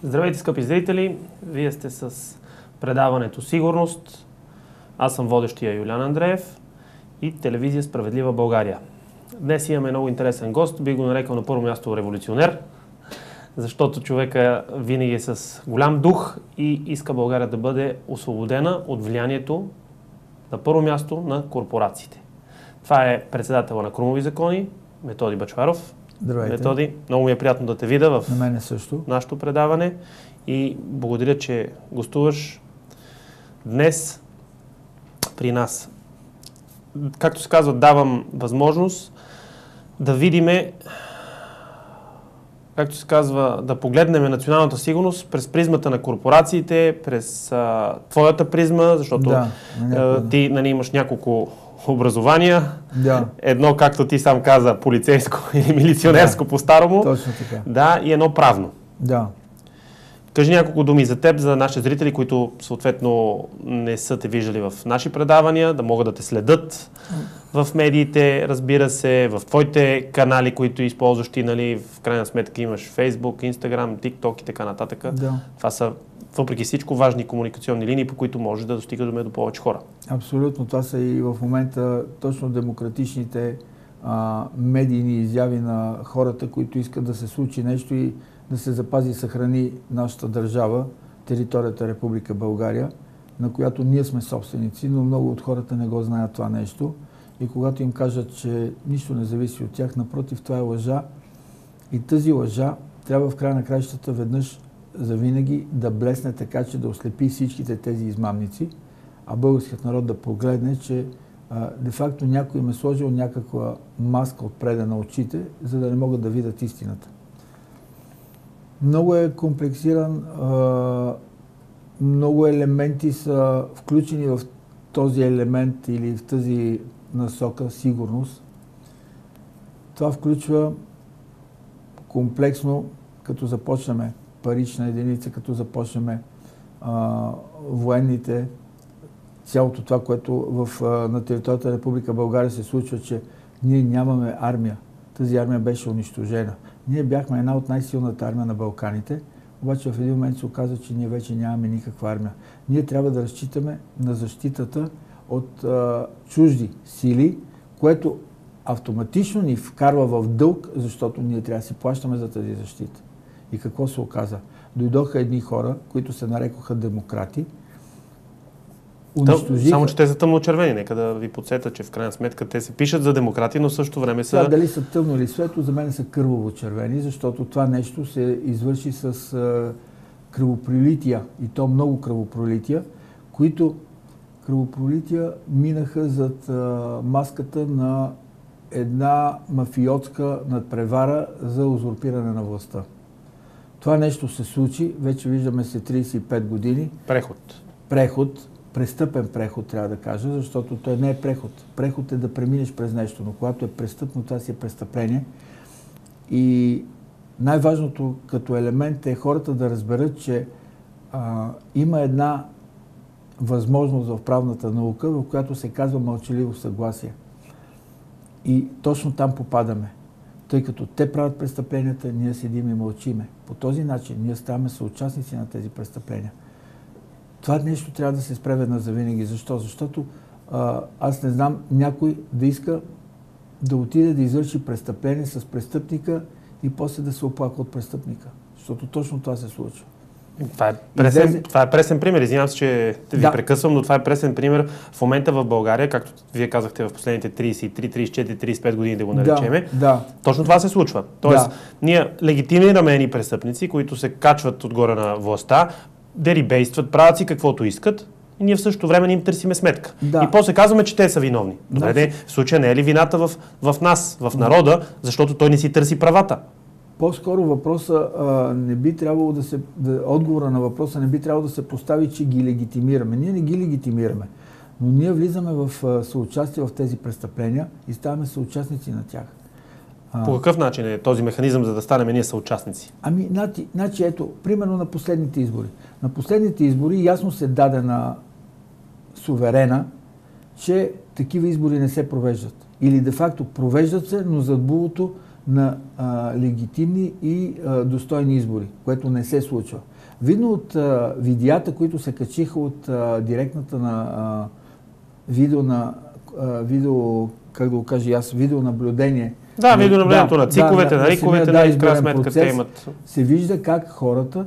Здравейте, скъпи зрители! Вие сте с предаването Сигурност. Аз съм водещия Юлиан Андреев и телевизия Справедлива България. Днес имаме много интересен гост, би го нарекал на първо място революционер, защото човека винаги е с голям дух и иска България да бъде освободена от влиянието на първо място на корпорациите. Това е председател на Крумови закони, Методи Бъчваров. Здравейте. Методи, много ми е приятно да те видя в нашето предаване и благодаря, че гостуваш днес при нас. Както се казва, давам възможност да видиме, както се казва, да погледнем националната сигурност през призмата на корпорациите, през твоята призма, защото ти имаш няколко образования. Да. Едно, както ти сам каза, полицейско или милиционерско по-старому. Точно така. Да, и едно правно. Да. Кажи няколко думи за теб, за нашите зрители, които съответно не са те виждали в наши предавания, да могат да те следят в медиите, разбира се, в твоите канали, които използваш ти, нали, в крайна сметка имаш Facebook, Instagram, TikTok и така нататък. Да. Това са, въпреки всичко, важни комуникационни линии, по които можеш да достигаш до повече хора. Абсолютно. Това са и в момента точно демократичните медийни изяви на хората, които искат да се случи нещо и да се запази и съхрани нашата държава, територията Република България, на която ние сме собственици, но много от хората не го знаят това нещо. И когато им кажат, че нищо не зависи от тях, напротив, това е лъжа. И тази лъжа трябва в края на краищата веднъж завинаги да блесне така, че да ослепи всичките тези измамници, а българският народ да погледне, че де-факто някой им е сложил някаква маска отпреда на очите, за да не могат да видят истината. Много е комплексиран, много елементи са включени в този елемент или в тази насока сигурност. Това включва комплексно, като започнем парична единица, като започнем военните, цялото това, което на територията на Република България се случва, че ние нямаме армия. Тази армия беше унищожена. Ние бяхме една от най-силната армия на Балканите, обаче в един момент се оказа, че ние вече нямаме никаква армия. Ние трябва да разчитаме на защитата от чужди сили, което автоматично ни вкарва в дълг, защото ние трябва да си плащаме за тази защита. И какво се оказа? Дойдоха едни хора, които се нарекоха демократи, Само, че те са тъмно-червени. Нека да ви подсета, че в крайна сметка те се пишат за демократи, но в същото време са... Да, дали са тъмно или светло, за мен са кърваво-червени, защото това нещо се извърши с кръвопролития, и то много кръвопролития, които кръвопролития минаха зад маската на една мафиотска надпревара за узурпиране на властта. Това нещо се случи, вече виждаме се 35 години. Преход. Престъпен преход, трябва да кажа, защото той не е преход. Преход е да преминеш през нещо, но когато е престъпно, това си е престъпление. И най-важното като елемент е хората да разберат, че има една възможност в правната наука, в която се казва мълчаливо съгласие. И точно там попадаме. Тъй като те правят престъпленията, ние седим и мълчиме. По този начин ние ставаме съучастници на тези престъпления. Това нещо трябва да се спре веднъж завинаги. Защо? Защото аз не знам някой да иска да отиде да извърши престъпление с престъпника и после да се оплака от престъпника. Защото точно това се случва. Това е пресен пример. Извинявам се, че ви прекъсвам, но това е пресен пример в момента в България, както вие казахте в последните 33, 34, 35 години да го наречеме. Да. Точно това се случва. Тоест, ние легитимираме едни престъпници, които се качват отгоре на властта, дерибействат, правят си каквото искат и ние в същото време не им търсиме сметка. Да. И после казваме, че те са виновни. Добре, в случая не е ли вината в нас, в народа, защото той не си търси правата? По-скоро въпроса не би трябвало отговора на въпроса не би трябвало да се постави, че ги легитимираме. Ние не ги легитимираме, но ние влизаме в съучастие в тези престъпления и ставаме съучастници на тях. По какъв начин е този механизъм, за да станем ние съучастници? Значи ето, примерно на последните избори. На последните избори ясно се даде на суверена, че такива избори не се провеждат. Или де-факто провеждат се, но зад булото на легитимни и достойни избори, което не се случва. Видно от видеята, които се качиха от директната на видеонаблюдение. Да, видеонаблюдението на циковете, на риковете, в крайна сметка те имат. Се вижда как хората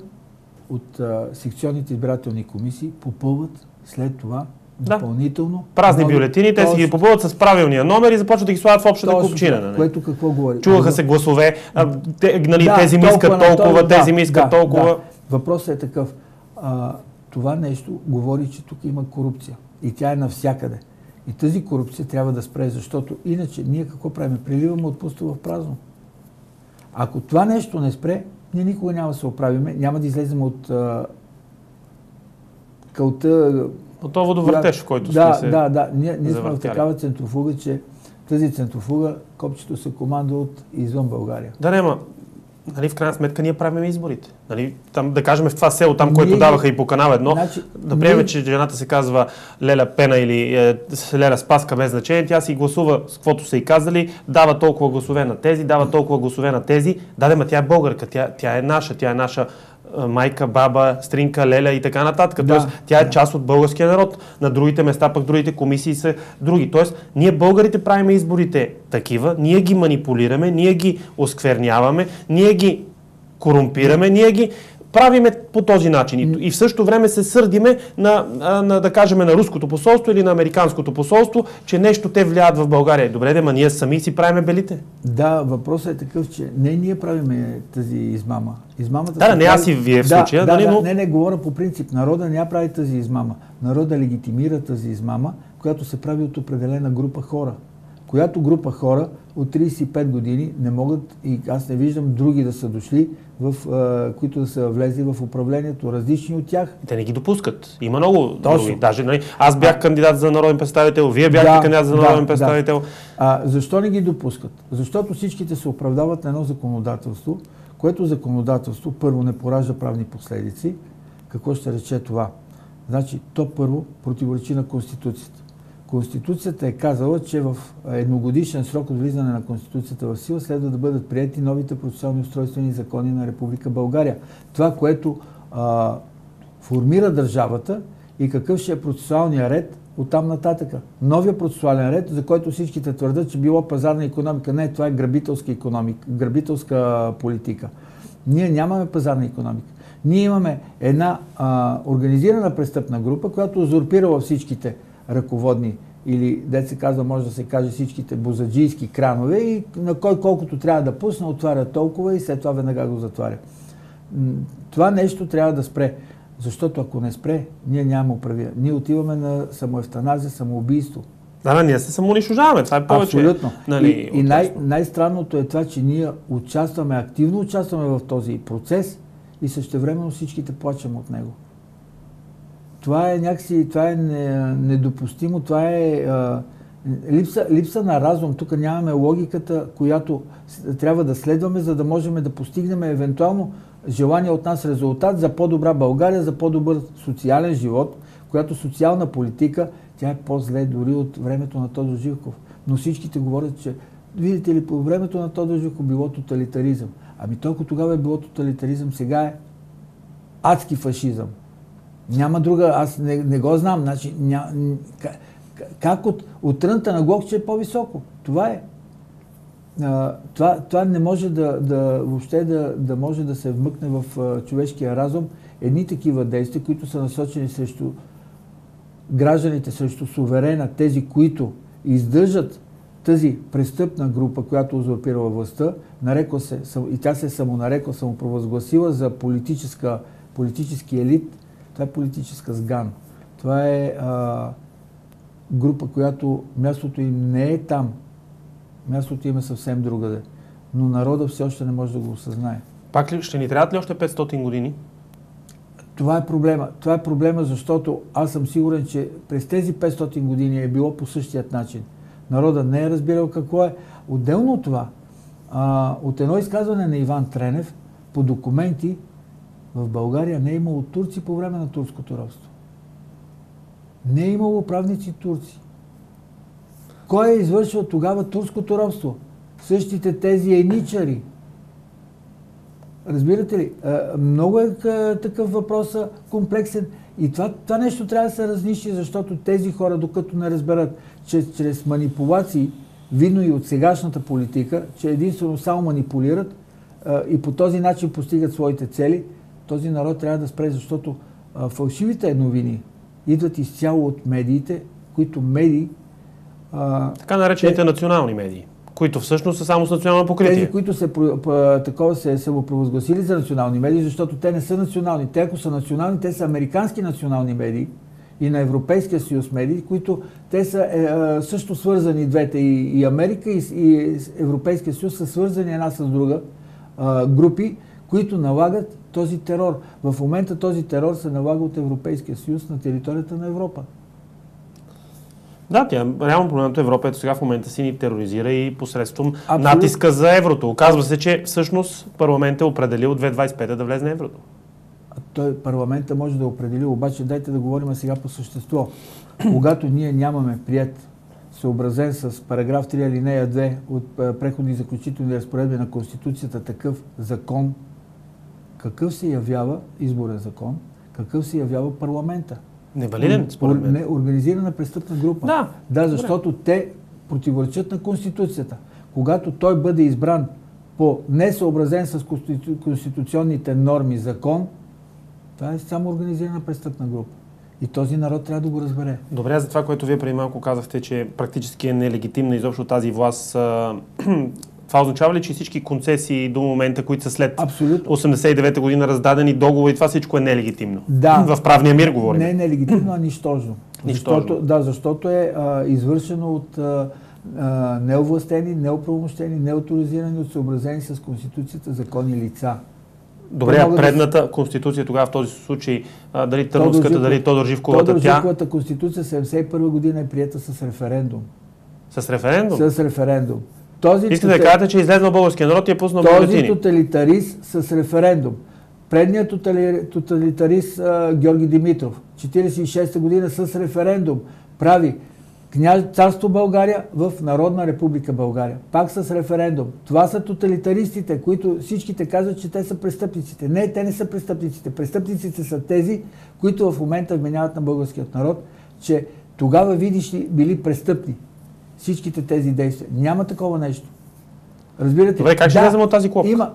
от секционните избирателни комисии попълват след това допълнително. Празни бюлетини, те си ги попълват с правилния номер и започват да ги слагат в общата купчина. Нали? Което какво говори? Чуваха се гласове, тези ми искат толкова, тези ми искат толкова. Да. Въпросът е такъв. Това нещо говори, че тук има корупция. И тя е навсякъде. И тази корупция трябва да спре, защото иначе ние какво правим? Приливаме от пусто в празно. Ако това нещо не спре, ние никога няма да се оправиме, няма да излезем от кълта. От това водовъртеж, в който сме се ние сме в такава центрофуга, че тази центрофуга, копчето се командва от извън България. Да, нема. Нали, в крайна сметка ние правим изборите. Нали, там, да кажем в това село, там, което даваха и по канал 1, значи, да приемем, че жената се казва Леля Пена или Леля Спаска, без значение, тя си гласува с каквото са и казали, дава толкова гласове на тези, дава толкова гласове на тези. Да, тя е българка, тя е наша майка, баба, стринка, леля и така нататък. Тоест, тя е част от българския народ. На другите места, пък другите комисии са други. Тоест, ние българите правим изборите такива, ние ги манипулираме, ние ги оскверняваме, ние ги корумпираме, ние ги правиме по този начин. И в същото време се сърдиме да кажем, на руското посолство или на американското посолство, че нещо те влияят в България. Добре, ма ние сами си правиме белите. Да, въпросът е такъв, че не ние правиме тази измама. Измамата не аз и вие в случая. Но... Не, говоря по принцип. Народа не я прави тази измама. Народа легитимира тази измама, която се прави от определена група хора. Която група хора от 35 години не могат, и аз не виждам други да са дошли, които да са влезли в управлението, различни от тях. Те не ги допускат. Има много други. Даже, нали, аз бях кандидат за народен представител, вие бяхте кандидат за народен представител. Защо не ги допускат? Защото всичките се оправдават на едно законодателство, което законодателство първо не поражда правни последици. Какво ще рече това? Значи, то първо противоречи на Конституцията. Конституцията е казала, че в едногодишен срок от влизане на Конституцията в сила следва да бъдат приети новите процесуални устройствени закони на Република България. Това, което формира държавата и какъв ще е процесуалния ред оттам нататъка. Новия процесуален ред, за който всичките твърдят, че било пазарна икономика. Не, това е грабителска икономика, грабителска политика. Ние нямаме пазарна икономика. Ние имаме една организирана престъпна група, която узурпирала всичките ръководни или, дет се казва, може да се каже всичките бозаджийски кранове и на кой колкото трябва да пусне, отваря толкова и след това веднага го затваря. Това нещо трябва да спре, защото ако не спре, ние нямаме управия. Ние отиваме на самоевтаназия, самоубийство. Ние се самоунищожаваме, това е повече. Абсолютно. Нали, и най-странното е това, че ние активно участваме в този процес и същевременно всичките плачем от него. Това е някакси, това е недопустимо, това е липса на разум. Тук нямаме логиката, която трябва да следваме, за да можем да постигнем евентуално желание от нас резултат за по-добра България, за по-добър социален живот, която социална политика, тя е по-зле дори от времето на Тодор Живков. Но всичките говорят, че видите ли, по времето на Тодор Живков било тоталитаризъм. Ами толкова тогава е било тоталитаризъм, сега е адски фашизъм. Няма друга, аз не го знам. Значи, как от трънта на Глокче е по-високо? Това е. Това не може въобще да може да се вмъкне в човешкия разум. Едни такива действия, които са насочени срещу гражданите, срещу суверена, тези, които издържат тази престъпна група, която узурпирала властта, и тя се самопровъзгласила за политически елит. Това е политическа сган. Това е група, която мястото им не е там. Мястото им е съвсем другаде. Но народът все още не може да го осъзнае. Пак ли ще ни трябват ли още 500 години? Това е проблема. Това е проблема, защото аз съм сигурен, че през тези 500 години е било по същият начин. Народът не е разбирал какво е. Отделно от това, от едно изказване на Иван Тренев, по документи, в България не е имало турци по време на турското робство. Не е имало правници турци. Кой е извършил тогава турското робство? същите тези еничари. Разбирате ли? Много е такъв въпрос комплексен и това нещо трябва да се разнищи, защото тези хора, докато не разберат, че чрез манипулации, видно и от сегашната политика, че единствено само манипулират и по този начин постигат своите цели, този народ трябва да спре, защото фалшивите новини идват изцяло от медиите, които медии... Така наречените национални медии, които всъщност са само с национално покритие. Тези, които се самопровъзгласили за национални медии, защото те не са национални. Те, ако са национални, те са американски национални медии и на Европейския съюз медии, които те са също свързани двете. И Америка, и Европейския съюз са свързани една с друга групи, които налагат този терор. В момента този терор се налага от Европейския съюз на територията на Европа. Да, реално проблемът Европа ето сега в момента си ни тероризира и посредством натиска за еврото. Оказва се, че всъщност парламентът е определил 2025 да влезе еврото. Парламентът може да определи, обаче дайте да говорим сега по същество. Когато ние нямаме прият, съобразен с параграф 3 алинея 2 от преходни и заключителни разпоредби на Конституцията такъв закон, какъв се явява изборен закон, какъв се явява парламента? Невалиден, според мен. Не, организирана престъпна група. Да, защото те противоречат на Конституцията. Когато той бъде избран по несъобразен с конституционните норми закон, това е само организирана престъпна група. И този народ трябва да го разбере. Добре, за това, което вие преди малко казахте, че практически е нелегитимна изобщо тази власт, това означава ли, че всички концесии до момента, които са след 89-та година раздадени договори, това всичко е нелегитимно? Да. В правния мир говорим. Не е нелегитимно, а нищожно. Защото е извършено от неовластени, неоправомощени, неоторизирани, от съобразени с Конституцията законни лица. Добре, предната конституция тогава в този случай, дали Търновската, дали Тодор Живковата, Тодор Живковата конституция 71 година е приета с референдум. С референдум? С референдум. Искате да кажете, че излезнал българския народ и е пуснал бюлетини? Този тоталитарист с референдум. Предният тоталитарист Георги Димитров, 46-та година с референдум, прави царство България в Народна република България. Пак с референдум. Това са тоталитаристите, които всичките казват, че те са престъпниците. Не, те не са престъпниците. Престъпниците са тези, които в момента вменяват на българският народ, че тогава, видиш ли, били престъпни. Всичките тези действия. Няма такова нещо. Разбирате? Добре, как ще влезем от тази клопка?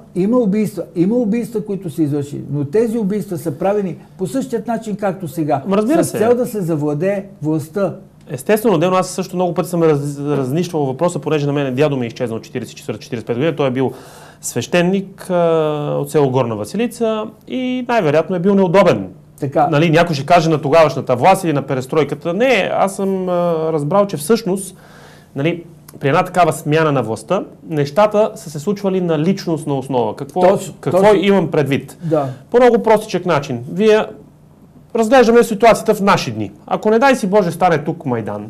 Има убийства, които се извърши, но тези убийства са правени по същия начин, както сега. С цел да се завладее властта. Естествено, отделно аз също много пъти съм разнищвал въпроса, понеже на мен дядо ми е изчезнал от 44-45 години. Той е бил свещеник от село Горна Василица и най-вероятно е бил неудобен. Нали, някой ще каже на тогавашната власт или на перестройката. Не, аз съм разбрал, че всъщност, нали, при една такава смяна на властта, нещата са се случвали на личностна основа. Какво имам предвид? Да. По много простичък начин. Вие разглеждаме ситуацията в наши дни. Ако не дай си Боже стане тук Майдан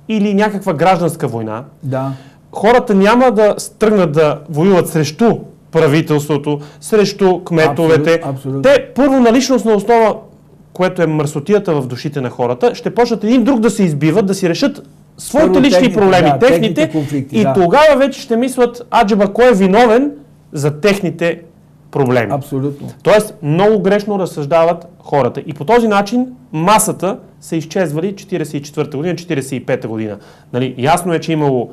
или някаква гражданска война, хората няма да тръгнат да воюват срещу правителството, срещу кметовете. Абсолютно. Те първо на личностна основа, което е мърсотията в душите на хората, ще почнат един друг да се избиват, да си решат своите лични проблеми, техните конфликти, и тогава вече ще мислят, аджеба, кой е виновен за техните проблеми. Абсолютно. Тоест, много грешно разсъждават хората. И по този начин масата са изчезвали 44-та година, 45-та година. Нали, ясно е, че имало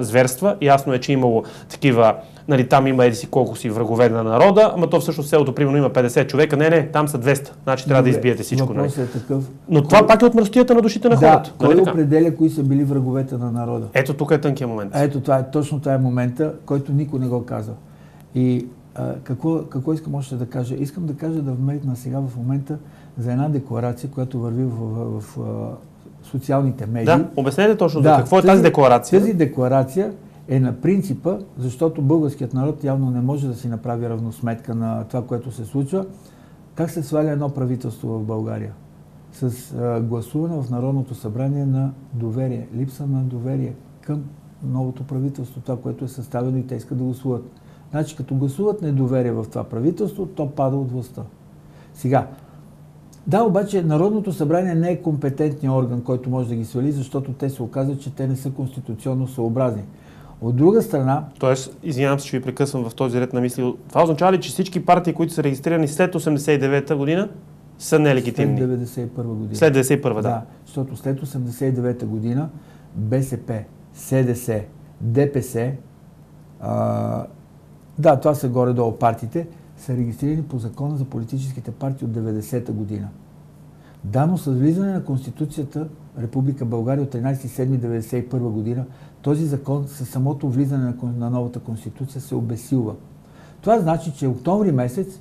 зверства, ясно е, че имало такива, нали, там има еди си колко си врагове на народа, ама то всъщност селото примерно има 50 човека. Не, там са 200. Значи трябва да избиете всичко. Нали. Е такъв. Но това пак е от мръстията на душите на хората. Кой определя кои са били враговете на народа? Ето тук е тънкия момент. Ето точно това е момента, който никой не го казва. И какво искам още да кажа? Искам да кажа да вметна сега в момента за една декларация, която върви в социалните медии. Да, обяснете точно за какво е тази декларация. Тази декларация е на принципа, защото българският народ явно не може да си направи равносметка на това, което се случва. Как се сваля едно правителство в България? С гласуване в Народното събрание на доверие, липса на доверие към новото правителство, това, което е съставено и те искат да гласуват. Значи, като гласуват недоверие в това правителство, то пада от властта. Сега, да, обаче Народното събрание не е компетентният орган, който може да ги свали, защото те се оказват, че те не са конституционно съобразни. От друга страна... Тоест, извинявам се, че ви прекъсвам в този ред на мисли. Това означава ли, че всички партии, които са регистрирани след 89-та година, са нелегитимни? След 91 година. След 91-та, да. Да, защото след 89-та година БСП, СДС, ДПС, да, това са горе-долу партиите, са регистрирани по закона за политическите партии от 90-та година. Да, но с влизане на Конституцията Република България от 13.7.1991 година, този закон със самото влизане на новата Конституция се обезсилва. Това значи, че октомври месец,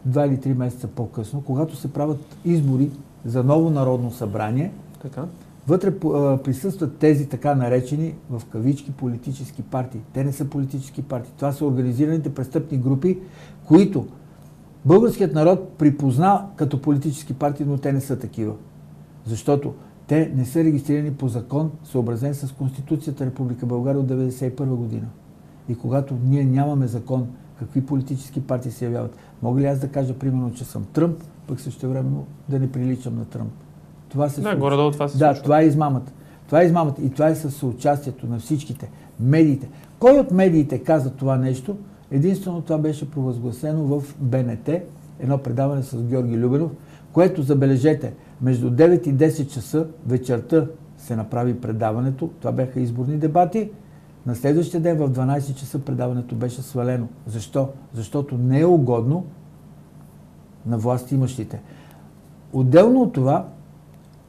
2 или 3 месеца по-късно, когато се правят избори за ново народно събрание, така, вътре присъстват тези така наречени в кавички политически партии. Те не са политически партии. Това са организираните престъпни групи, които българският народ припозна като политически партии, но те не са такива. Защото те не са регистрирани по закон, съобразен с Конституцията Република България от 1991 година. И когато ние нямаме закон, какви политически партии се явяват? Мога ли аз да кажа, примерно, че съм Тръмп, пък същевременно да не приличам на Тръмп? Това се случва. Горе-долу това се случва. Да, това е измамата. Това е измамата. И това е със съучастието на всичките. Медиите. Кой от медиите каза това нещо? Единствено това беше провъзгласено в БНТ, едно предаване с Георги Любенов, което, забележете, между 9 и 10 часа вечерта се направи предаването. Това бяха изборни дебати. На следващия ден в 12 часа предаването беше свалено. Защо? Защото не е угодно на властимащите. Отделно от това,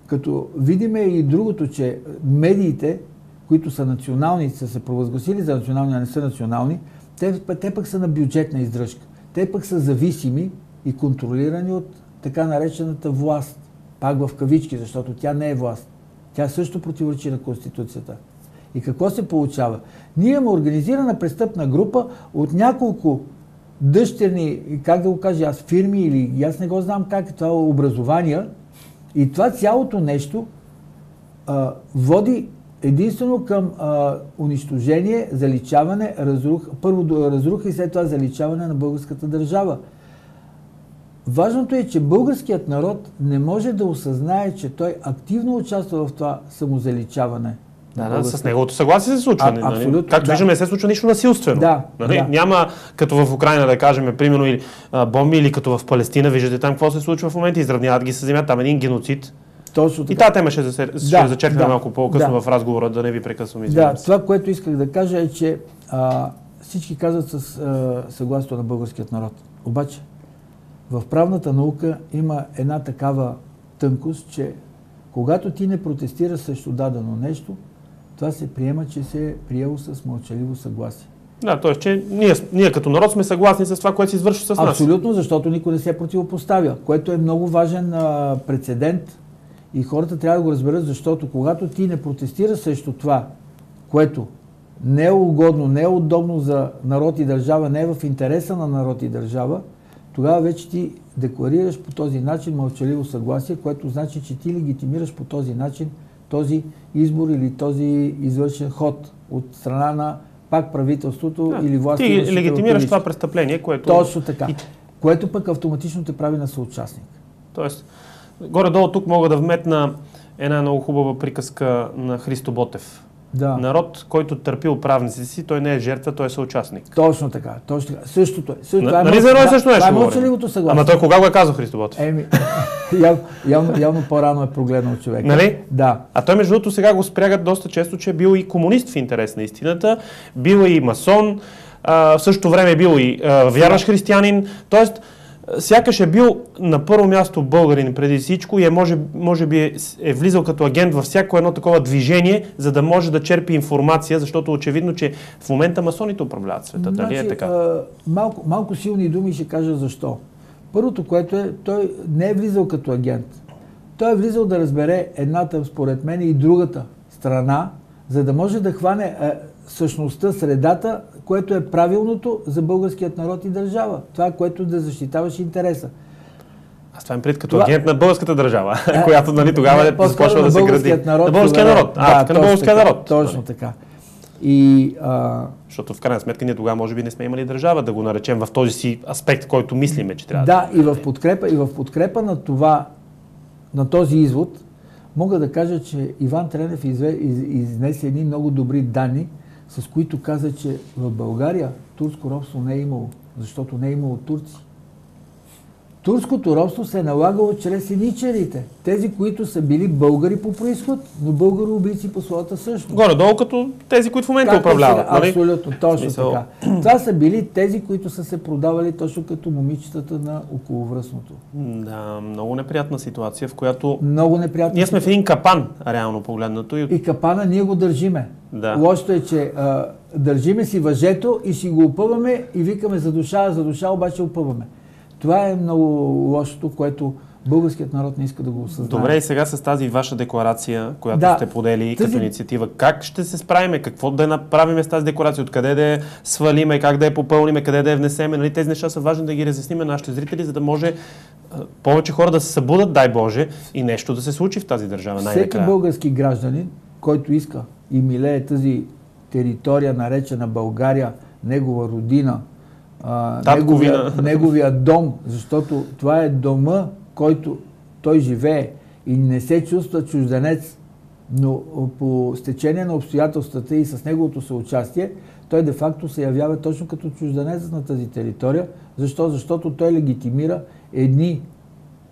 като видиме и другото, че медиите, които са национални, са се провъзгласили за национални, а не са национални, те пък са на бюджетна издръжка. Те пък са зависими и контролирани от така наречената власт. Пак в кавички, защото тя не е власт. Тя също противоречи на Конституцията. И какво се получава? Ние имаме организирана престъпна група от няколко дъщерни, как да го кажа аз, фирми или аз не го знам как е това, образования. И това цялото нещо води единствено към унищожение, заличаване, първо разруха и след това заличаване на българската държава. Важното е, че българският народ не може да осъзнае, че той активно участва в това самозаличаване. Да, с неговото съгласие се случва. Абсолютно. Както виждаме, не се случва нищо насилствено. Да, да. Няма като в Украйна, да кажем, примерно, или бомби, или като в Палестина. Виждате там какво се случва в момента. Изравняват ги с земята. Там един геноцид. Точно така. И тази тема ще зачеркнем малко по-късно в разговора, да не ви прекъсвам. Да, това, което исках да кажа е, че всички казват с съгласието на българският народ. Обаче, в правната наука има една такава тънкост, че когато ти не протестираш срещу дадено нещо, това се приема, че се е приело с мълчаливо съгласие. Да, т.е. че ние като народ сме съгласни с това, което се извършва с нас. Абсолютно, защото никой не се противопоставя, което е много важен прецедент и хората трябва да го разберат, защото когато ти не протестираш срещу това, което не е угодно, не е удобно за народ и държава, не е в интереса на народ и държава, тогава вече ти декларираш по този начин мълчаливо съгласие, което значи, че ти легитимираш по този начин този избор или този извършен ход от страна на пак правителството или властите. Ти легитимираш това престъпление, което... Точно така. Което пък автоматично те прави на съучастник. Тоест, горе-долу тук мога да вметна една много хубава приказка на Христо Ботев. Да. Народ, който търпи правниците си, той не е жертва, той е съучастник. Точно така. Точно така. Същото е. Нали за едно и също нещо говорим? Мълчаливото съгласие. Ама той кога го е казал Христо Ботев? Явно по-рано е прогледнал човек. Нали? Да. А той между другото сега го спрягат доста често, че е бил и комунист в интерес на истината, бил и масон, в същото време е бил и вярващ християнин, т.е. сякаш е бил на първо място българин преди всичко и може би е влизал като агент във всяко едно такова движение, за да може да черпи информация, защото очевидно, че в момента масоните управляват света. Дали е така? Малко силни думи ще кажа защо. Първото, което е, той не е влизал като агент. Той е влизал да разбере едната, според мен, и другата страна, за да може да хване същността, средата, което е правилното за българският народ и държава. Това е което да защитаваш интереса. Аз това им пред като агент на българската държава, която тогава е започва да се гради. На българския народ. На българския народ. Точно така. Защото в крайна сметка ние тогава може би не сме имали държава, да го наречем в този си аспект, който мислиме, че трябва да. Да, и в подкрепа на това, на този извод, мога да кажа, че Иван Тренев изнесе едни много добри данни, с които каза, че в България турско робство не е имало, защото не е имало турци. Турското робство се е налагало чрез еничарите. Тези, които са били българи по происход, но българо-убийци по своята същност. Горе-долу като тези, които в момента управляват. Нали? Абсолютно, точно така. Това са били тези, които са се продавали точно като момичетата на околовръстното. Да, много неприятна ситуация, в която... Много неприятна. Ние сме в един капан, реално погледнато. И капана ние го държиме. Да. Лошото е, че държиме си въжето и си го опъваме и викаме за душа, обаче опъваме. Това е много лошото, което българският народ не иска да го осъзнае. Добре, и сега с тази ваша декларация, която сте подели като инициатива, как ще се справиме? Какво да направим с тази декларация? Откъде да я свалиме? Как да я попълниме? Къде да я внесеме? Нали, тези неща са важни да ги разясним на нашите зрители, за да може повече хора да се събудат, дай Боже, и нещо да се случи в тази държава. Всеки български гражданин, който иска и милее тази територия, наречена България, негова родина, неговия дом, защото това е дома, който той живее и не се чувства чужденец, но по стечение на обстоятелствата и с неговото съучастие, той де-факто се явява точно като чужденец на тази територия. Защо? Защото той легитимира едни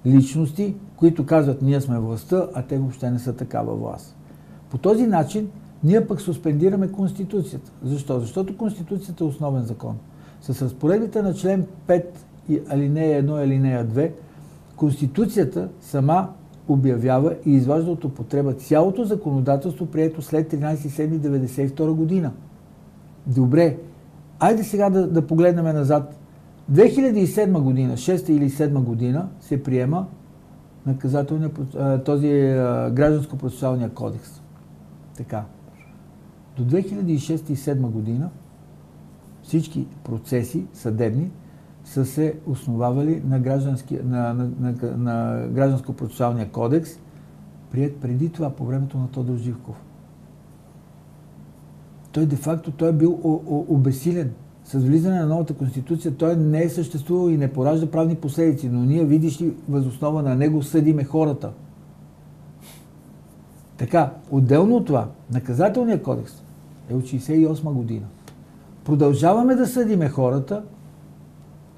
личности, които казват, ние сме властта, а те въобще не са такава власт. По този начин ние пък суспендираме Конституцията. Защо? Защото Конституцията е основен закон. С разпоредбите на член 5, алинея 1 и алинея 2, Конституцията сама обявява и изважда от употреба цялото законодателство, прието след 13.7.1992 година. Добре, айде сега да погледнем назад. 2007 година, 6 или 7 година се приема този гражданско-процесуалния кодекс. Така. До 2006 и 2007 година всички процеси съдебни са се основавали на гражданско-процесуалния кодекс, приет преди това, по времето на Тодор Живков. Той де-факто е бил обесилен. С влизане на новата конституция той не е съществувал и не поражда правни последици, но ние, видиш ли, възоснова на него съдиме хората. Така, отделно от това, наказателният кодекс е от 1968 година. Продължаваме да съдиме хората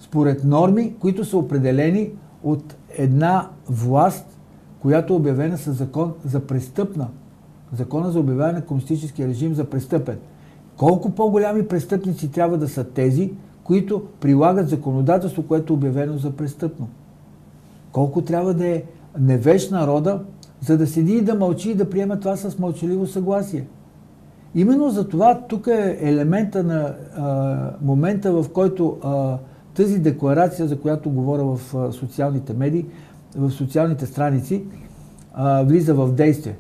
според норми, които са определени от една власт, която е обявена със закон за престъпна. Закона за обявяване на комунистическия режим за престъпен. Колко по-голями престъпници трябва да са тези, които прилагат законодателство, което е обявено за престъпно? Колко трябва да е невеж народа, за да седи и да мълчи и да приема това с мълчаливо съгласие? Именно за това тук е елемента на момента, в който тази декларация, за която говоря в социалните медии, в социалните страници, влиза в действие.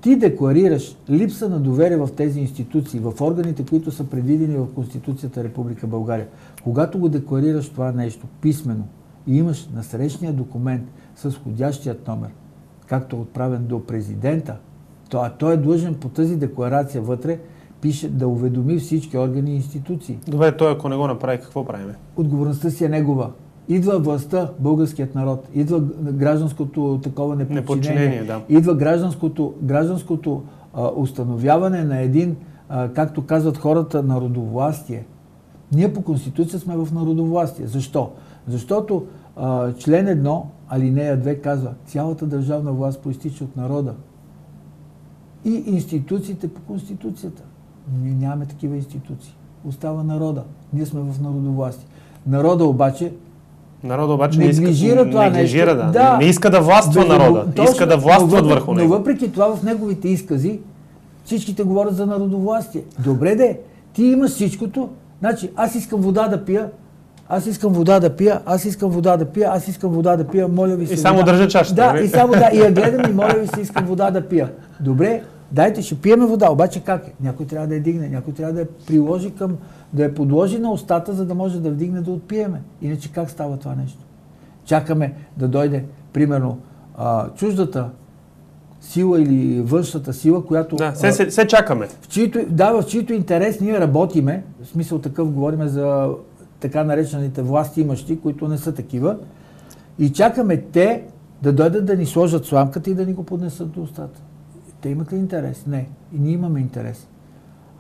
Ти декларираш липса на доверие в тези институции, в органите, които са предвидени в Конституцията Република България. Когато го декларираш това нещо писмено и имаш насрещния документ с входящият номер, както е отправен до президента, той е длъжен по тази декларация вътре, пише да уведоми всички органи и институции. Добре, той ако не го направи, какво правим? Отговорността си е негова. Идва властта, българският народ, идва гражданското такова неподчинение, да. Идва гражданското установяване на един, както казват хората, народовластие. Ние по Конституция сме в народовластие. Защо? Защото член 1, алинея 2 казва, цялата държавна власт произтича от народа. И институциите по Конституцията. Ние нямаме такива институции. Остава народа. Ние сме в народовластие. Народа обаче неглижира това нещо. Да. Не иска да властва народа. Точно, иска да властват върху него. Но въпреки това в неговите изкази всичките говорят за народовластие. Добре де, ти имаш всичкото. Значи аз искам вода да пия, моля ви се. И само държа чашата. Да, и я гледам и моля ви се, искам вода да пия. Добре, дайте, ще пиеме вода, обаче как е? Някой трябва да я дигне, някой трябва да я приложи да я подложи на устата, за да може да вдигне да отпиеме. Иначе как става това нещо? Чакаме да дойде, примерно, чуждата сила или външната сила, която... Да, се чакаме. В чието интерес ние работиме, в смисъл такъв говорим за така наречените власти имащи, които не са такива, и чакаме те да дойдат да ни сложат сламката и да ни го поднесат до устата. Те имат ли интерес? Не. И ние имаме интерес.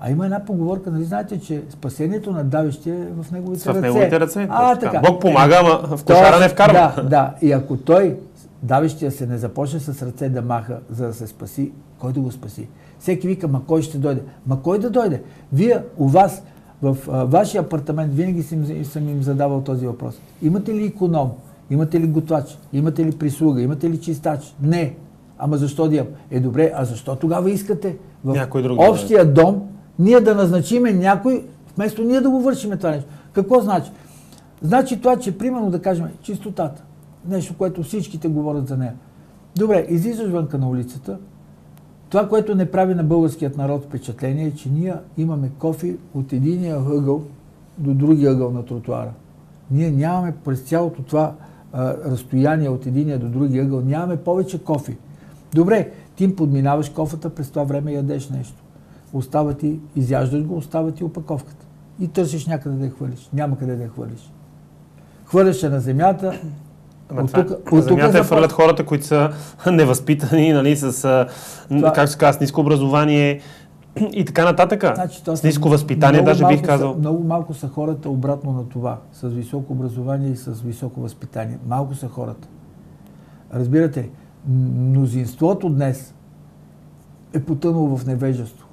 А има една поговорка, нали знаете, че спасението на давещия е в неговите ръце. В неговите ръце. Така. Бог помага, ама в кошара не вкарва. Да. И ако той, давещия се, не започне с ръце да маха, за да се спаси, кой да го спаси? Всеки вика, ма кой ще дойде? Ма кой да дойде? Вие, у вас, в вашия апартамент, винаги съм им задавал този въпрос. Имате ли иконом? Имате ли готвач? Имате ли прислуга? Имате ли чистач? Не. Ама защо да имам? Добре, а защо тогава искате в общия дом ние да назначиме някой, вместо ние да го вършиме това нещо? Какво значи? Значи това, че примерно да кажем чистотата. Нещо, което всичките говорят за нея. Добре, излизаш вънка на улицата. Това, което не прави на българският народ впечатление, е, че ние имаме кофи от единия ъгъл до другия ъгъл на тротуара. Ние нямаме през цялото това разстояние от единия до другия ъгъл, нямаме повече кофи. Добре, ти им подминаваш кофата, през това време ядеш нещо. Остава ти, изяждаш го, остава ти опаковката. И търсиш някъде да я хвърлиш. Няма къде да я хвърлиш. Хвърляш я на земята. На земята хвърлят хората, които са невъзпитани, нали, с ниско образование и така нататък. Значи, с ниско възпитание, даже бих казал. Много малко са хората обратно на това, с високо образование и с високо възпитание. Малко са хората. Разбирате ли? Мнозинството днес е потънало в невежество.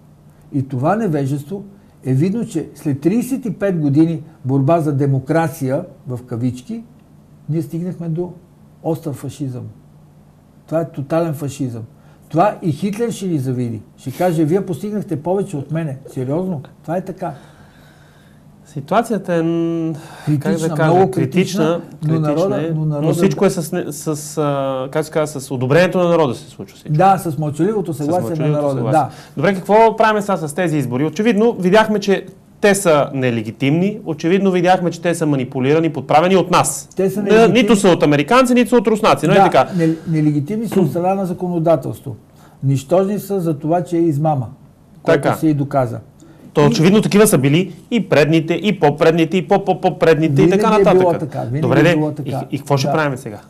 И това невежество е видно, че след 35 години борба за демокрация, в кавички, ние стигнахме до остър фашизъм. Това е тотален фашизъм. Това и Хитлер ще ни завиди. Ще каже, вие постигнахте повече от мене. Сериозно? Това е така. Ситуацията е много критична, но всичко е с одобрението на народа се случва. Всичко. Да, с мълчаливото съгласие на народа. Да. Добре, какво правим сега с тези избори? Очевидно видяхме, че те са нелегитимни, очевидно видяхме, че те са манипулирани, подправени от нас. Нито са от американци, нито са от руснаци. Да, така? Нелегитимни са от страна на законодателство. Нищожни са за това, че е измама, което се и доказа. То очевидно такива са били и предните, и по-предните, и по-по-предните и така нататък. Добре, и какво ще правим сега?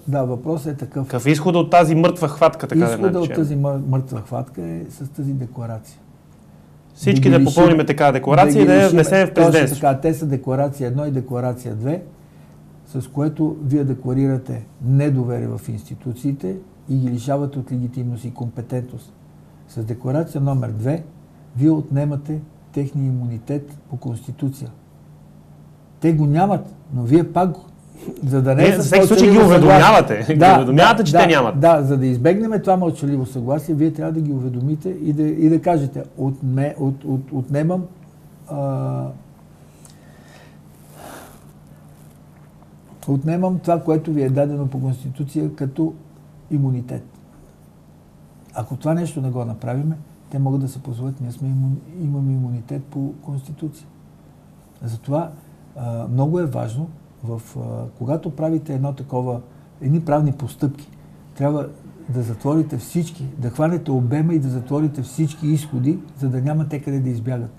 Въпросът е такъв. Какъв изход от тази мъртва хватка, така да наречем? Изходът от тази мъртва хватка е с тази декларация. Всички да попълним такава декларация и да я внесем в президентството. Те са декларация 1 и декларация 2, с което вие декларирате недоверие в институциите и ги лишавате от легитимност и компетентност. С декларация номер 2 вие отнемате техния имунитет по Конституция. Те го нямат, но вие пак, за да не... За всеки случай ги уведомявате. Уведомявате, че те нямат. Да, за да избегнем това мълчаливо съгласие, вие трябва да ги уведомите и да кажете, отнемам това, което ви е дадено по Конституция като имунитет. Ако това нещо не го направиме, те могат да се позволят, ние имаме имунитет по Конституция. Затова много е важно, когато правите едни правни постъпки, трябва да затворите всички, да хванете обема и да затворите всички изходи, за да няма те къде да избягат.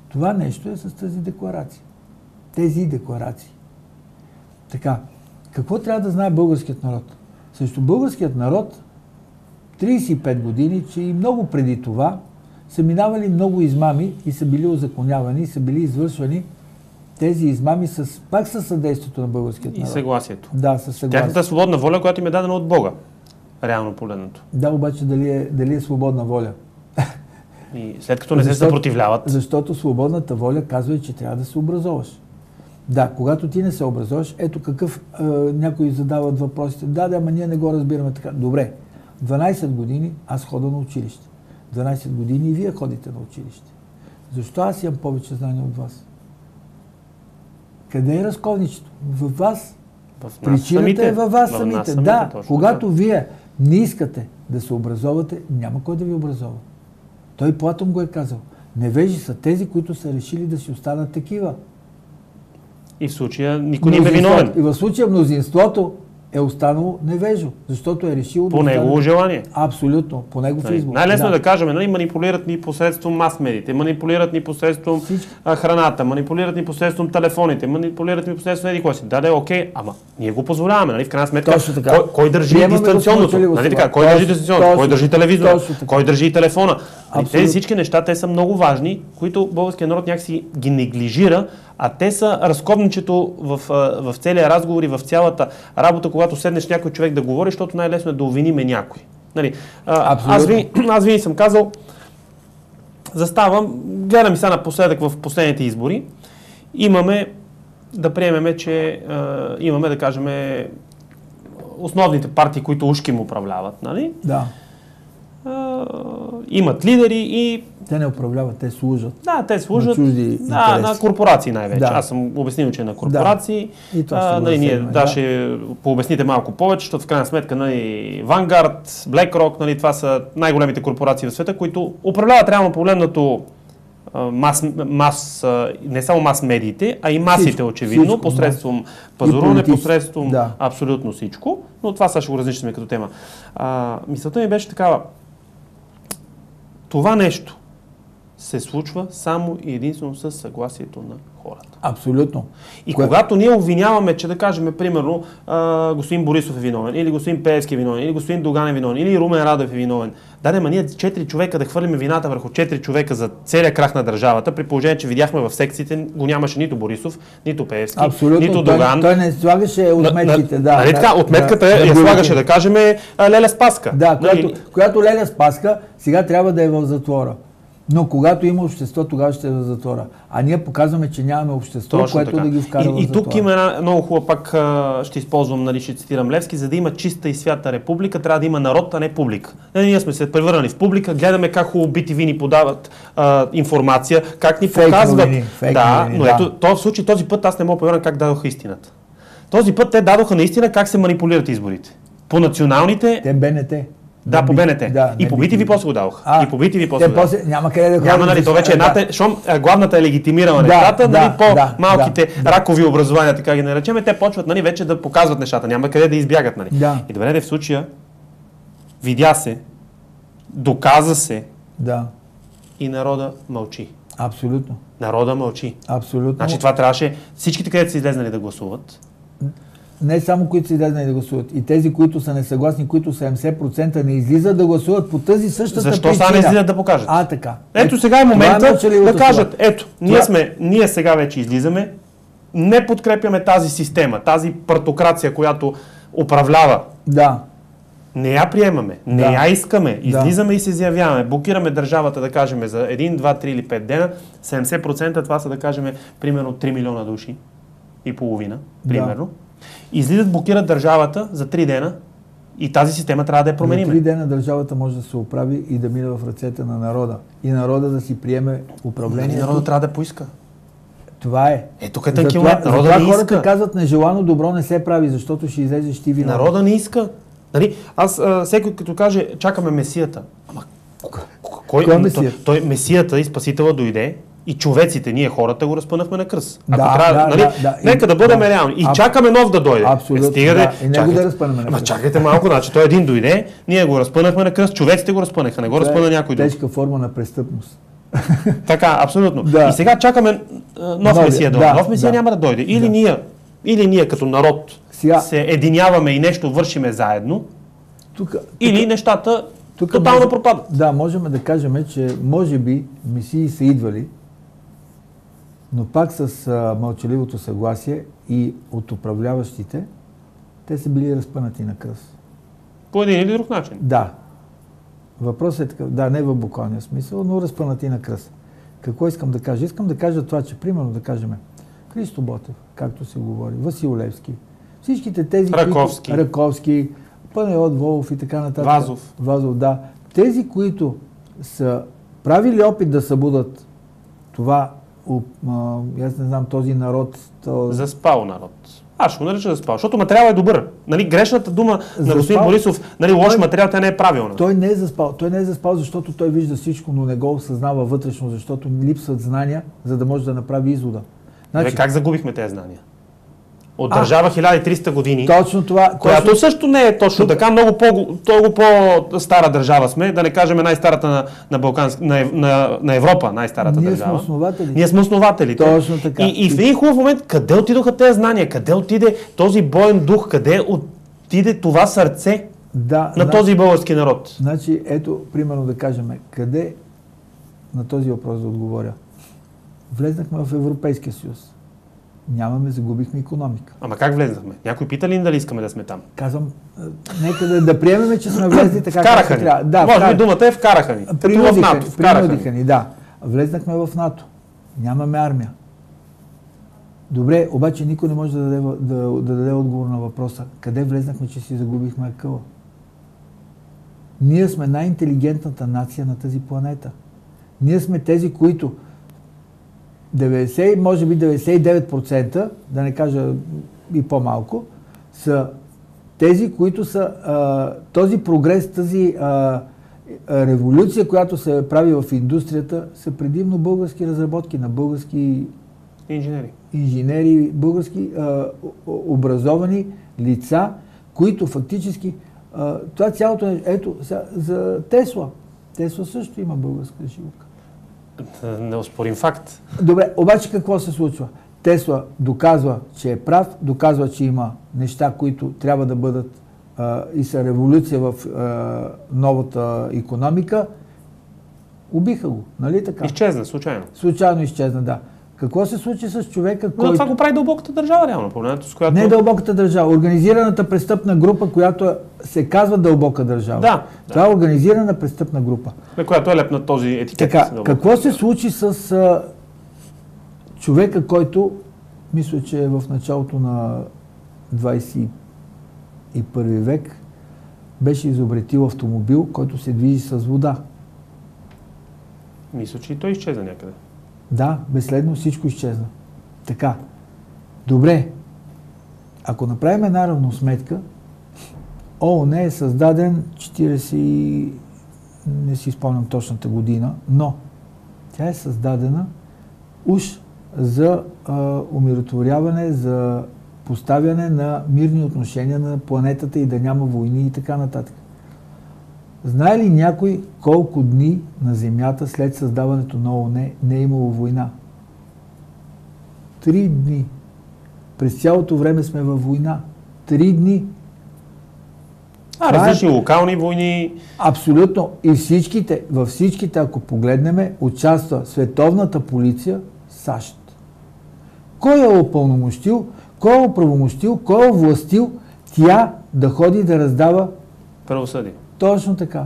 Това нещо е с тази декларация. Тези декларации. Така, какво трябва да знае българският народ? Също българският народ 35 години, че и много преди това са минавали много измами и са били узаконявани, и са били извършвани тези измами пак със съдействието на българският народ. И съгласието. Да, със съгласието. Тяхната свободна воля, която им е дадена от Бога. Реално погледнато. Да, обаче дали е свободна воля? И след като не се съпротивляват. Защото свободната воля казва, че трябва да се образоваш. Да, когато ти не се образоваш, ето какъв някои задават въпросите. Ама ние не го разбираме така. Добре. 12 години аз хода на училище. 12 години и вие ходите на училище. Защо аз имам повече знания от вас? Къде е разковничето? В вас. Причината е във вас самите. Да, когато вие не искате да се образовате, няма кой да ви образова. Той Платон го е казал. Невежи са тези, които са решили да си останат такива. И в случая никой не е виновен. И в случая мнозинството е останало невежо, защото е решил... По негово желание. Абсолютно, по негов избор. Най-лесно е да кажем, нали, манипулират ни посредством мас-медиите, манипулират ни посредством храната, манипулират ни посредством телефоните, манипулират ни посредством еди кой си. Да, окей, ама ние го позволяваме, нали, в крайна сметка. Кой държи дистанционното? Нали, така, кой държи дистанционното? Кой държи телевизора? Кой държи телефона? Тези всички неща, те са много важни, които българският народ някакси ги неглижира, а те са разковничето в целия разговор и в цялата работа, когато седнеш някой човек да говори, защото най-лесно е да обвиниме някой. Нали, аз винаги съм казал, заставам, гледам и сега напоследък в последните избори, имаме да приемеме, че имаме, да кажем, основните партии, които ушким управляват, нали? Да. Имат лидери и... Те не управляват, те служат. Да, те служат на корпорации най-вече. Да. Аз съм обяснил, че е на корпорации. Да. И това ние ще пообясните малко повече, защото в крайна сметка нали, Vanguard, BlackRock, нали, това са най-големите корпорации в света, които управляват реално погледнато не само мас-медиите, а и масите, очевидно, посредством пазаруване, посредством абсолютно всичко. Но това сега ще го разнищаме като тема. Мисълта ми беше такава. Това нещо се случва само и единствено с съгласието на хората. Абсолютно. И когато ние обвиняваме, че да кажем, примерно, господин Борисов е виновен, или господин Пеевски е виновен, или господин Доган е виновен, или Румен Радев е виновен, ние 4 човека да хвърлиме вината върху 4 човека за целия крах на държавата, при положение, че видяхме в секциите, го нямаше нито Борисов, нито Пеевски, нито Доган. Той не слагаше отметките. Отметката я слагаше, да кажем, Леля Спаска. Да, която Леля Спаска сега трябва да е в затвора. Но когато има общество, тогава ще е в затвора. А ние показваме, че нямаме общество, което да ги вкара в затвора. И тук има една много хубава, пак ще използвам, нали, ще цитирам Левски, за да има чиста и свята република, трябва да има народ, а не публика. Ние сме се превърнали в публика, гледаме как хубаво BTV ни подават информация, как ни показват. Но ето, в случай този път аз не мога повярвам как дадоха истината. Този път те дадоха наистина как се манипулират изборите. По националните... Те БНТ. Да, по БНТ. И по BTV после го даваха. И по BTV после го даваха. Няма къде да го няма, нали, то вече щом главната е легитимирала нещата, нали, по-малките ракови образования, така ги наречем, те почват, нали, вече да показват нещата. Няма къде да избягат. Нали. И добре, в случая видя се, доказа се и народа мълчи. Абсолютно. Народа мълчи. Абсолютно. Значи това трябваше всичките, където са излезнали да гласуват. Не само които са излезнали да гласуват. И тези, които са несъгласни, които 70% не излизат да гласуват по тази същата причина. Защо сега не излизат да покажат? Така. Ето сега е момента да кажат, ние сега вече излизаме, не подкрепяме тази система, тази партокрация, която управлява. Да. Не я приемаме, не я искаме, излизаме и се заявяваме, блокираме държавата, да кажем, за 1, 2, 3 или 5 дена, 70% това са, да кажем, примерно 3 милиона души и половина, примерно. Излизат, блокират държавата за 3 дена и тази система трябва да я променим. За 3 дена държавата може да се оправи и да мине в ръцете на народа. И народа да си приеме управлението. И народа трябва да поиска. Това е. Тук е тънкият. Народа не иска. Хората казват, нежелано добро не се прави, защото ще излезеш ти виновен. Народа не иска. Нали? Аз всеки като каже, чакаме Месията. Ама кой е Месията? Месията и Спасителя дойде. И човеците, ние хората, го разпънахме на кръст. Нека да бъдем реални. И чакаме нов да дойде. Абсолютно. И него да разпънем на кръст. Чакайте малко, значи той един дойде, ние го разпънахме на кръст, човеците го разпънаха, не го разпъна някой друг. Тежка форма на престъпност. Така, абсолютно. И сега чакаме нов Месия да дойде. Нов Месия няма да дойде. Или ние като народ се единяваме и нещо вършиме заедно, или нещата тотално пропадат. Да, можем да кажем, че може би месии са идвали, но пак с мълчаливото съгласие и от управляващите, те са били разпънати на кръст. По един или друг начин? Да. Въпросът е такъв, не в буквалния смисъл, но разпънати на кръст. Какво искам да кажа? Искам да кажа това, че примерно да кажем Христо Ботев, както се говори, Васил Левски, всичките тези, Раковски, Панайот Волов и така нататък. Вазов, да. Тези, които са правили опит да събудат това, аз не знам, този народ... Заспал народ. Аз ще го нарича заспал, защото материал е добър. Нали, грешната дума на господин Борисов, нали, лош материал, тя не е правилна. Той не е заспал, защото той вижда всичко, но не го осъзнава вътрешно, защото липсват знания, за да може да направи извода. Как загубихме тези знания? от държава 1300 години, точно това, която също не е точно така, много по-стара държава сме, да не кажем най-старата на Европа, най-старата държава. Ние сме основатели. Ние сме основателите. Точно така. И в един хубав момент, къде отидоха тези знания? Къде отиде този боен дух? Къде отиде това сърце на този български народ? Значи, ето, примерно да кажем, къде на този въпрос да отговоря. Влезнахме в Европейския съюз. Нямаме, загубихме икономика. Ама как влезнахме? Някой пита ли дали искаме да сме там? Казвам, нека да приемем, че сме влезли така, както трябва. Да, може би думата е вкараха ни. Като в НАТО. Принудиха ни, да. Влезнахме в НАТО. Нямаме армия. Добре, обаче никой не може да даде отговор на въпроса. Къде влезнахме, че си загубихме акъла? Ние сме най-интелигентната нация на тази планета. Ние сме тези, които 90, може би 99%, да не кажа и по-малко, са тези, които са този прогрес, тази революция, която се прави в индустрията, са предимно български разработки на български инженери, български образовани лица, които фактически това цялото, ето, за Тесла. Тесла също има българска жилка. Неоспорим факт. Добре, обаче какво се случва? Тесла доказва, че е прав, доказва, че има неща, които трябва да бъдат и са революция в новата икономика. Убиха го, нали така? Изчезна, случайно. Случайно изчезна, да. Какво се случи с човека, който... Но това го прави дълбоката държава, реално, погледнато, с която... Не дълбоката държава, организираната престъпна група, която се казва дълбока държава. Да. Това е организирана престъпна група. На която е лепнат този етикет. Така, какво се случи с човека, който, мисля, че е в началото на 21 век, беше изобретил автомобил, който се движи с вода? Мисля, че и той изчезна някъде. Да, безследно всичко изчезна. Така. Добре. Ако направим една равносметка, ООН е създаден 40... не си спомням точната година, но тя е създадена уж за умиротворяване, за поставяне на мирни отношения на планетата и да няма войни и така нататък. Знае ли някой колко дни на Земята след създаването на ООН не е имало война? 3 дни. През цялото време сме във война. 3 дни. Различни локални войни. Абсолютно. И във всичките, ако погледнем, участва световната полиция САЩ. Кой е опълномощил, кой е оправомощил, кой е овластил тя да ходи да раздава правосъдие? Точно така.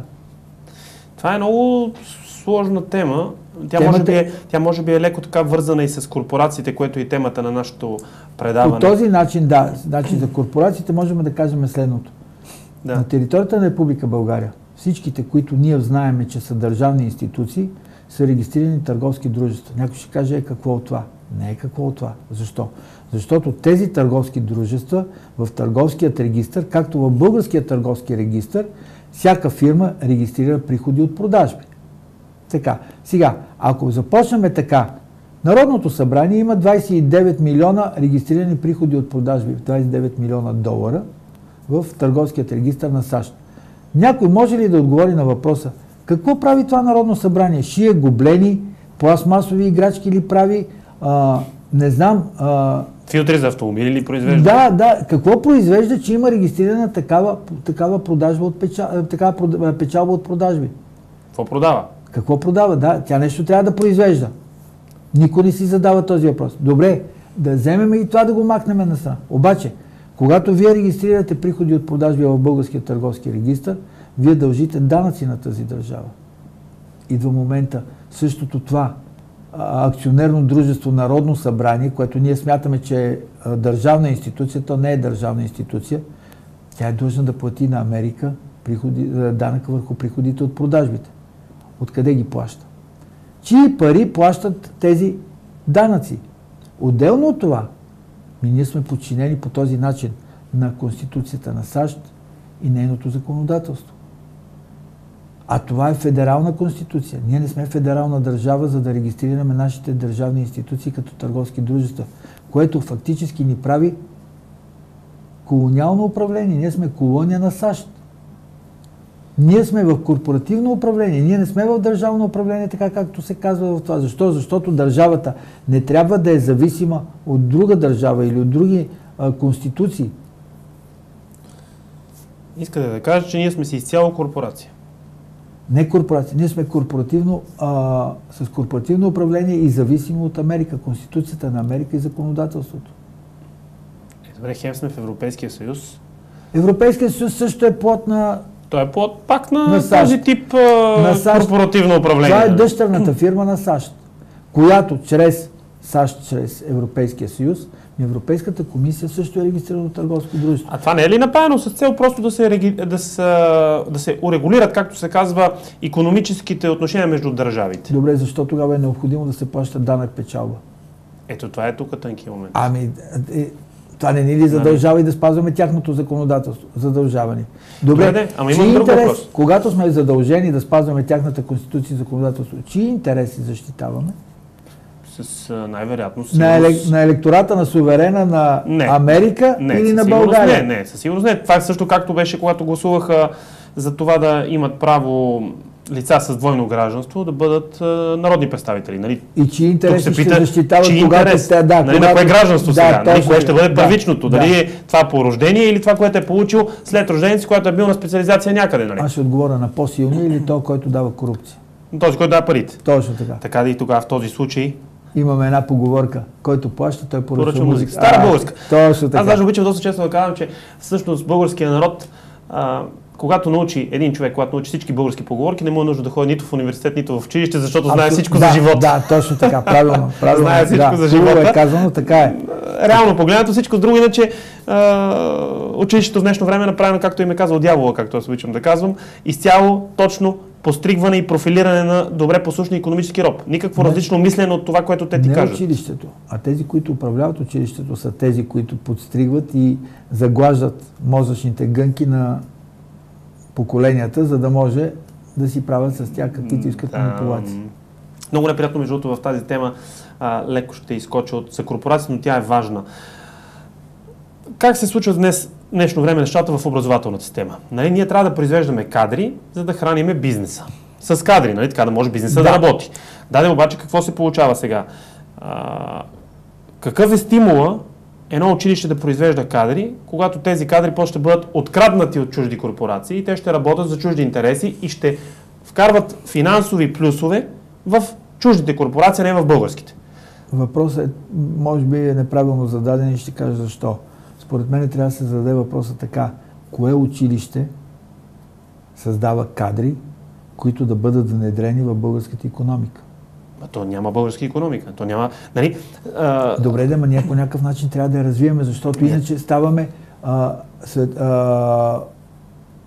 Това е много сложна тема. Тя може би е леко така вързана и с корпорациите, което е и темата на нашето предаване. По този начин, да. Значи за корпорациите можем да кажем следното. Да. На територията на Република България всичките, които ние знаем, че са държавни институции, са регистрирани търговски дружества. Някой ще каже, какво от това? Не е какво от това. Защо? Защото тези търговски дружества в търговският регистър, както в българския търговски регистър, всяка фирма регистрира приходи от продажби. Така. Сега, ако започнем така, Народното събрание има 29 милиона регистрирани приходи от продажби, 29 милиона долара в търговският регистър на САЩ. Някой може ли да отговори на въпроса, какво прави това Народно събрание? Шие гоблени, пластмасови играчки ли прави? Не знам. Филтри за автомобили ли произвежда? Да. Какво произвежда, че има регистрирана такава продажба такава печалба от продажби? Какво продава? Какво продава? Да, тя нещо трябва да произвежда. Никой не си задава този въпрос. Добре, да вземем и това да го махнем настрана. Обаче, когато вие регистрирате приходи от продажби в българския търговски регистър, вие дължите данъци на тази държава. Идва момента същото това акционерно дружество Народно събрание, което ние смятаме, че е държавна институция, то не е държавна институция, тя е длъжна да плати на Америка данъка върху приходите от продажбите. Откъде ги плаща? Чии пари плащат тези данъци? Отделно от това, ние сме подчинени по този начин на Конституцията на САЩ и нейното законодателство. А това е федерална конституция. Ние не сме федерална държава, за да регистрираме нашите държавни институции като търговски дружества, което фактически ни прави колониално управление, ние сме колония на САЩ. Ние сме в корпоративно управление, ние не сме в държавно управление, така както се казва в това. Защо? Защото държавата не трябва да е зависима от друга държава или от други конституции. Искате да кажа, че ние сме си изцяло корпорация. Не корпорация, ние сме корпоративно, с корпоративно управление и зависимо от Америка, Конституцията на Америка и законодателството. Добре, хем сме в Европейския съюз. Европейския съюз също е плод на... Той е плод пак на този тип корпоративно управление. Това е дъщерната фирма на САЩ, която чрез САЩ, чрез Европейския съюз, Европейската комисия също е регистрирано търговско дружество. А това не е ли направено с цел просто да се урегулират, както се казва, икономическите отношения между държавите? Добре, защо тогава е необходимо да се плаща данък печалба? Ето това е тук тънки момент. Ами, това не ни ли задължава и да спазваме тяхното законодателство? Задължавани. Добре, ама имам друг въпрос. Когато сме задължени да спазваме тяхната конституция и законодателство, чии интереси защитаваме? С най-вероятно на електората на суверена на Америка или на България? Не, със сигурност не. Това е също както беше, когато гласуваха за това да имат право лица с двойно гражданство да бъдат народни представители. Нали? И чии интереси ще защитават, когато те... на кое гражданство сега? Кое ще бъде първичното? Дали е това по рождение или това, което е получил след рождение си, което е бил на специализация някъде? Нали? Аз ще отговоря на по-силно или то, който дава корупция? Този, който дава парите. Точно така. Така да и тогава в този случай имаме една поговорка. Който плаща, той поръчва музика. Стара българска. Точно така. Аз даже обичам доста често да казвам, че всъщност българския народ, когато научи един човек, когато научи всички български поговорки, не му е нужно да ходи нито в университет, нито в училище, защото знае всичко за живота. Да, точно така. Правилно. Знае всичко за живота. Е казано, така е. Реално погледнато всичко друго, иначе училището в днешно време е направено, както им е казал дявола, както аз обичам да казвам, изцяло точно постригване и профилиране на добре послушни икономически роб. Никакво различно мислене от това, което те ти кажат. Не училището, а тези, които управляват училището, са тези, които подстригват и заглаждат мозъчните гънки на поколенията, за да може да си правят с тях каквито искат манипулации. Много неприятно, между другото, в тази тема леко ще изкоча за корпорацията, но тя е важна. Как се случва днешно време нещата в образователната система? Нали, ние трябва да произвеждаме кадри, за да храниме бизнеса. С кадри, нали, така да може бизнеса да работи. Обаче какво се получава сега? Какъв е стимула едно училище да произвежда кадри, когато тези кадри после ще бъдат откраднати от чужди корпорации и те ще работят за чужди интереси и ще вкарват финансови плюсове в чуждите корпорации, не в българските? Въпросът може би е неправилно зададен и ще кажа защо. Според мен трябва да се зададе въпроса така. Кое училище създава кадри, които да бъдат внедрени в българската икономика? То няма българска икономика. То няма... Нали, Добре, да, но ние по някакъв начин трябва да я развиеме, защото иначе ставаме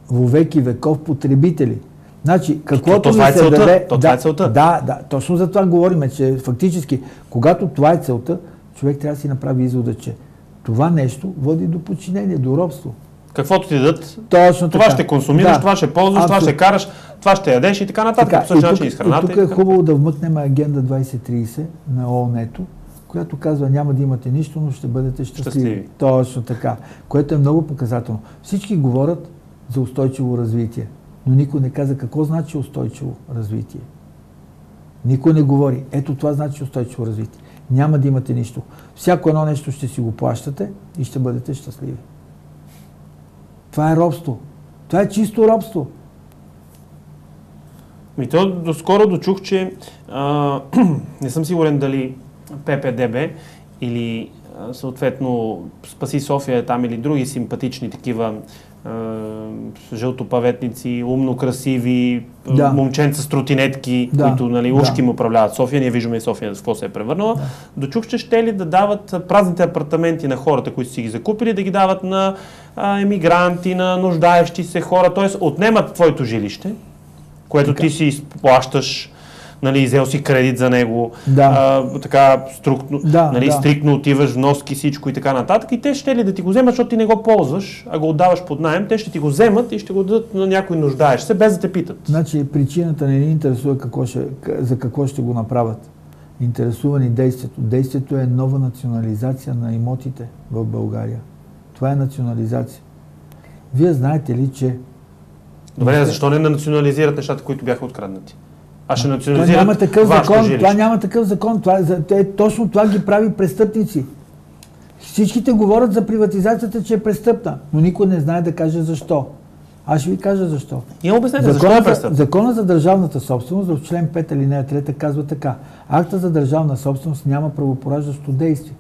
вовеки веков потребители. Значи, каквото ми се даде... Това е целта. Да, точно за това говорим, че фактически, когато това е целта, човек трябва да си направи извода, че това нещо води до подчинение, до робство. Каквото ти дадат, точно това ще консумираш, това ще ползваш, това ще караш, това ще ядеш и така нататък. По същия начин и с храната. И тук е хубаво да вмъкнем Агенда 2030 на ООН-то, която казва, няма да имате нищо, но ще бъдете щастливи. Точно така. Което е много показателно. Всички говорят за устойчиво развитие, но никой не каза какво значи устойчиво развитие. Никой не говори. Ето това значи устойчиво развитие. Няма да имате нищо. Всяко едно нещо ще си го плащате и ще бъдете щастливи. Това е робство. Това е чисто робство. То доскоро дочух, че не съм сигурен дали ППДБ или съответно Спаси София там или други симпатични такива жълтопаветници, умно красиви, момченца с тротинетки, които ушки му управляват София. Ние виждаме София в какво се е превърнала. Дочух, че ще ли да дават празните апартаменти на хората, които си ги закупили, да ги дават на емигранти, на нуждаещи се хора. Т.е. отнемат твоето жилище, което ти си плащаш, нали, взел си кредит за него, стриктно отиваш, вноски, всичко и така нататък. И те ще ли да ти го вземат, защото ти не го ползваш, а го отдаваш под наем, те ще ти го вземат и ще го дадат на някой нуждаещ се, без да те питат. Значи причината не ни интересува за какво ще го направят. Интересува ни действието. Действието е нова национализация на имотите в България. Това е национализация. Вие знаете ли, че... Добре, защо не национализират нещата, които бяха откраднати? А ще национализират това няма такъв закон, жилище. това няма такъв закон. Точно това ги прави престъпници. Всичките говорят за приватизацията, че е престъпна, но никой не знае да каже защо. Аз ще ви кажа защо. Има обяснение, защо е престъпна? Закона за държавната собственост в член 5 алинея 3 казва така. Акта за държавна собственост няма правопораждащо действие.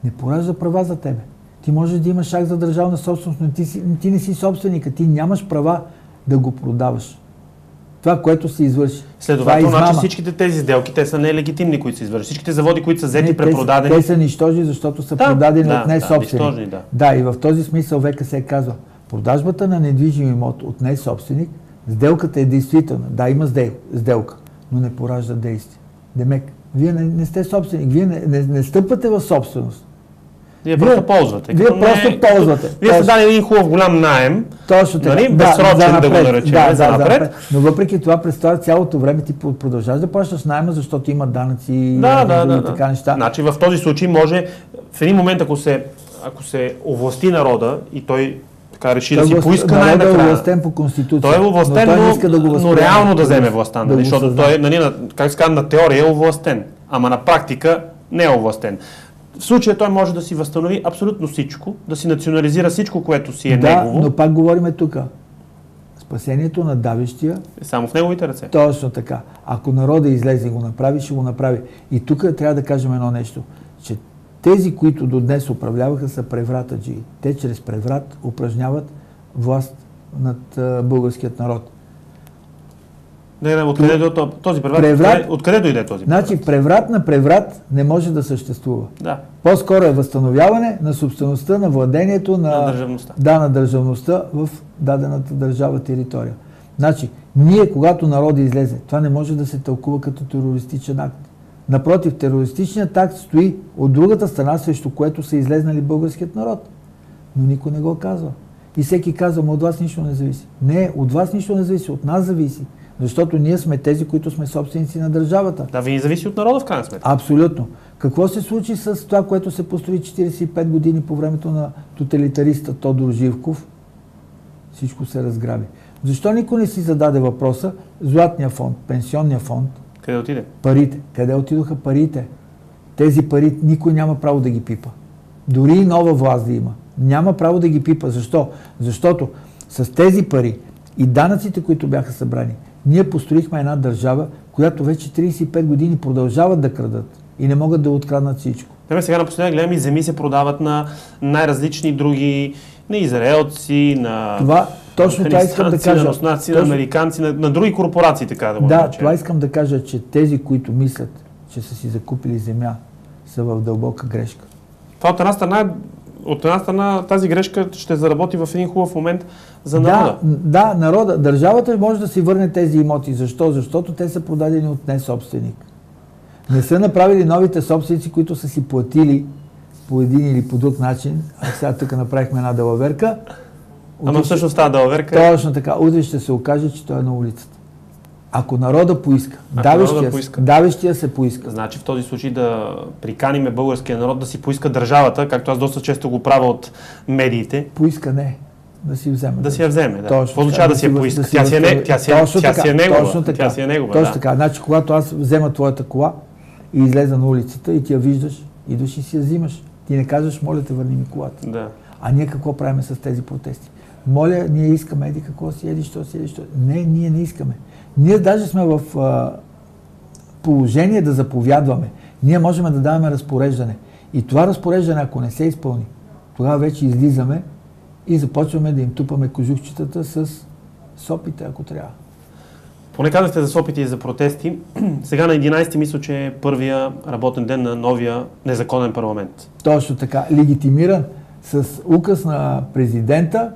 Не поражда права за тебе. Ти можеш да имаш акт за държавна собственост, но ти не си собственика. Ти нямаш права да го продаваш. Това, което се извърши. Следователно, значи всичките тези сделки, те са нелегитимни, които се извърши. Всичките заводи, които са взети, препродадени. Те са нищожни, защото са продадени от несобственик. Да, и в този смисъл ВКС казва, продажбата на недвижим имот от несобственик, сделката е действителна. Да, има сделка, но не поражда действие. Демек, вие не сте собственик, вие не стъпвате в собственост. Вие просто ползвате. Вие просто ползвате. Вие сте дали един хубав голям наем, точно така. Нали? Безсрочен да го наречем, за напред. Но въпреки това, през това цялото време ти продължаваш да плащаш наема, защото има данъци и така неща. Значи в този случай може, в един момент, ако се овласти народа и той така реши да си поиска най-накрая. Той е овластен по Конституция. Той е овластен, но реално да вземе властта, нали? Защото той, как се казва, на теория е овластен, ама на практика не е овластен. В случая той може да си възстанови абсолютно всичко, да си национализира всичко, което си е негово. Да, но пак говориме тук. Спасението на давещия е само в неговите ръце. Точно така. Ако народа излезе и го направи, ще го направи. И тук трябва да кажем едно нещо, че тези, които до днес управляваха, са превратаджии. Те чрез преврат упражняват власт над българският народ. Откъде дойде този преврат? Откъде дойде този преврат? Значи преврат на преврат не може да съществува. Да. По-скоро е възстановяване на собствеността, на владението, на държавността в дадената държава територия. Значи, ние, когато народа излезе, това не може да се тълкува като терористичен акт. Напротив, терористичният акт стои от другата страна, срещу което са излезнали българският народ. Но никой не го казва. И всеки казва, от вас нищо не зависи. Не, от вас нищо не зависи, от нас зависи. Защото ние сме тези, които сме собственици на държавата. Да, вие зависи от народа в крайна сметка. Абсолютно. Какво се случи с това, което се построи 45 години по времето на тоталитариста Тодор Живков? Всичко се разграби. Защо никой не си зададе въпроса? Златния фонд, пенсионния фонд. Къде отиде? Парите. Къде отидоха парите? Тези пари никой няма право да ги пипа. Дори и нова власт да има. Няма право да ги пипа. Защо? Защото с тези пари и данъците, които бяха събрани, ние построихме една държава, която вече 35 години продължават да крадат и не могат да откраднат всичко. Сега напоследък гледам и земи се продават на най-различни други, на израелци, на руснаци, на американци, на други корпорации, така да го наречем. Да, това искам да кажа, че тези, които мислят, че са си закупили земя, са в дълбока грешка. Това от една страна тази грешка ще заработи в един хубав момент за народа. Да, народа. Държавата може да си върне тези имоти. Защо? Защото те са продадени от несобственик. Не са направили новите собственици, които са си платили по един или по друг начин. А сега тук направихме една далаверка. Ама всъщност тази далаверка... Точно така. Утре ще се окаже, че той е на улицата. Ако народа поиска, давещия се поиска. Значи в този случай да приканиме българския народ да си поиска държавата, както аз доста често го правя от медиите. Поиска не, да си вземе. Да си я вземе, да. Какво означава да си я поиска? Тя си е негова. Точно така. Значи когато аз взема твоята кола и излеза на улицата и ти я виждаш, идваш и си я взимаш. Ти не казваш, моля те, върни ми колата. Да. А ние какво правим с тези протести? Моля, ние искаме, еди какво си, еди що. Не, ние не искаме. Ние даже сме в положение да заповядваме. Ние можем да даваме разпореждане. И това разпореждане, ако не се изпълни, тогава вече излизаме и започваме да им тупаме кожухчетата с сопите, ако трябва. Поне казахте за сопите и за протести. Сега на 11 мисля, че е първия работен ден на новия незаконен парламент. Точно така. Легитимиран с указ на президента,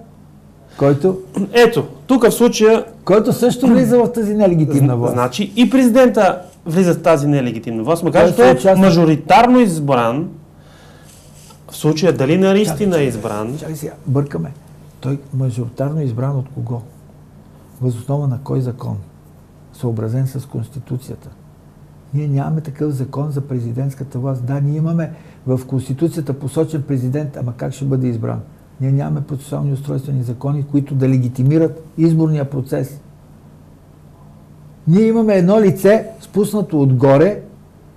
който... Ето, тук в случая... Който също влиза в тази нелегитимна власт. Значи и президента влиза в тази нелегитимна власт, макар че е мажоритарно избран. В случая дали наистина е избран... Чакай сега, бъркаме. Той мажоритарно избран от кого? Въз основа на кой закон? Съобразен с Конституцията. Ние нямаме такъв закон за президентската власт. Да, ние имаме в Конституцията посочен президент, ама как ще бъде избран? Ние нямаме процесуални устройствени закони, които да легитимират изборния процес. Ние имаме едно лице, спуснато отгоре,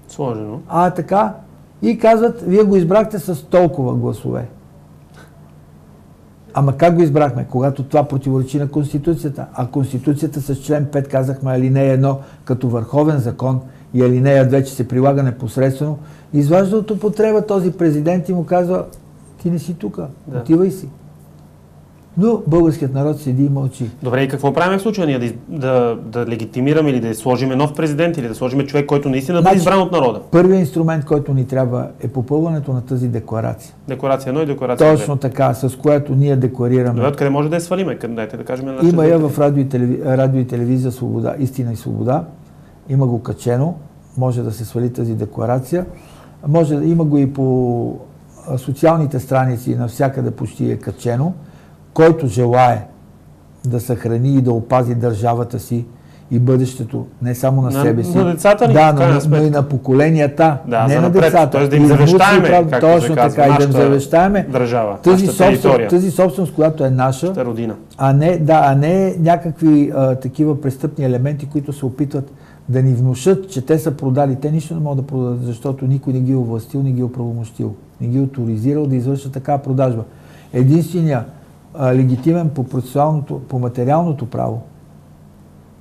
сложено. Така, и казват, вие го избрахте с толкова гласове. Ама как го избрахме? Когато това противоречи на Конституцията. А Конституцията с член 5 казахме алинея 1 като върховен закон и алинея 2, че се прилага непосредствено, изважда от употреба този президент и му казва, ти не си тука, отивай си. Но българският народ седи и мълчи. Добре, и какво правим в случая? Ние да легитимираме или да сложим нов президент, или да сложим човек, който наистина да бъде избран от народа? Първият инструмент, който ни трябва, е попълването на тази декларация. Декларация 1 и декларация 2. Точно така, с която ние декларираме. Добре, откъде може да я свалиме? Дайте да кажем на Има я в радио и телевизия Свобода, Истина и свобода. Има го качено. Може да се свали тази декларация. Има го и по социалните страници, навсякъде почти е качено. Който желае да съхрани и да опази държавата си и бъдещето, не само на себе си, на децата ни, но и на поколенията, не на децата. Т.е. да им завещаеме, точно така, и да им завещаеме държава, тази собственост, която е наша, родина. А не някакви такива престъпни елементи, които се опитват да ни внушат, че те са продали. Те нищо не могат да продадат, защото никой не ги овластил, не ги оправомощил, не ги оторизирал да извършат такава продажба. Единственият легитимен по материалното право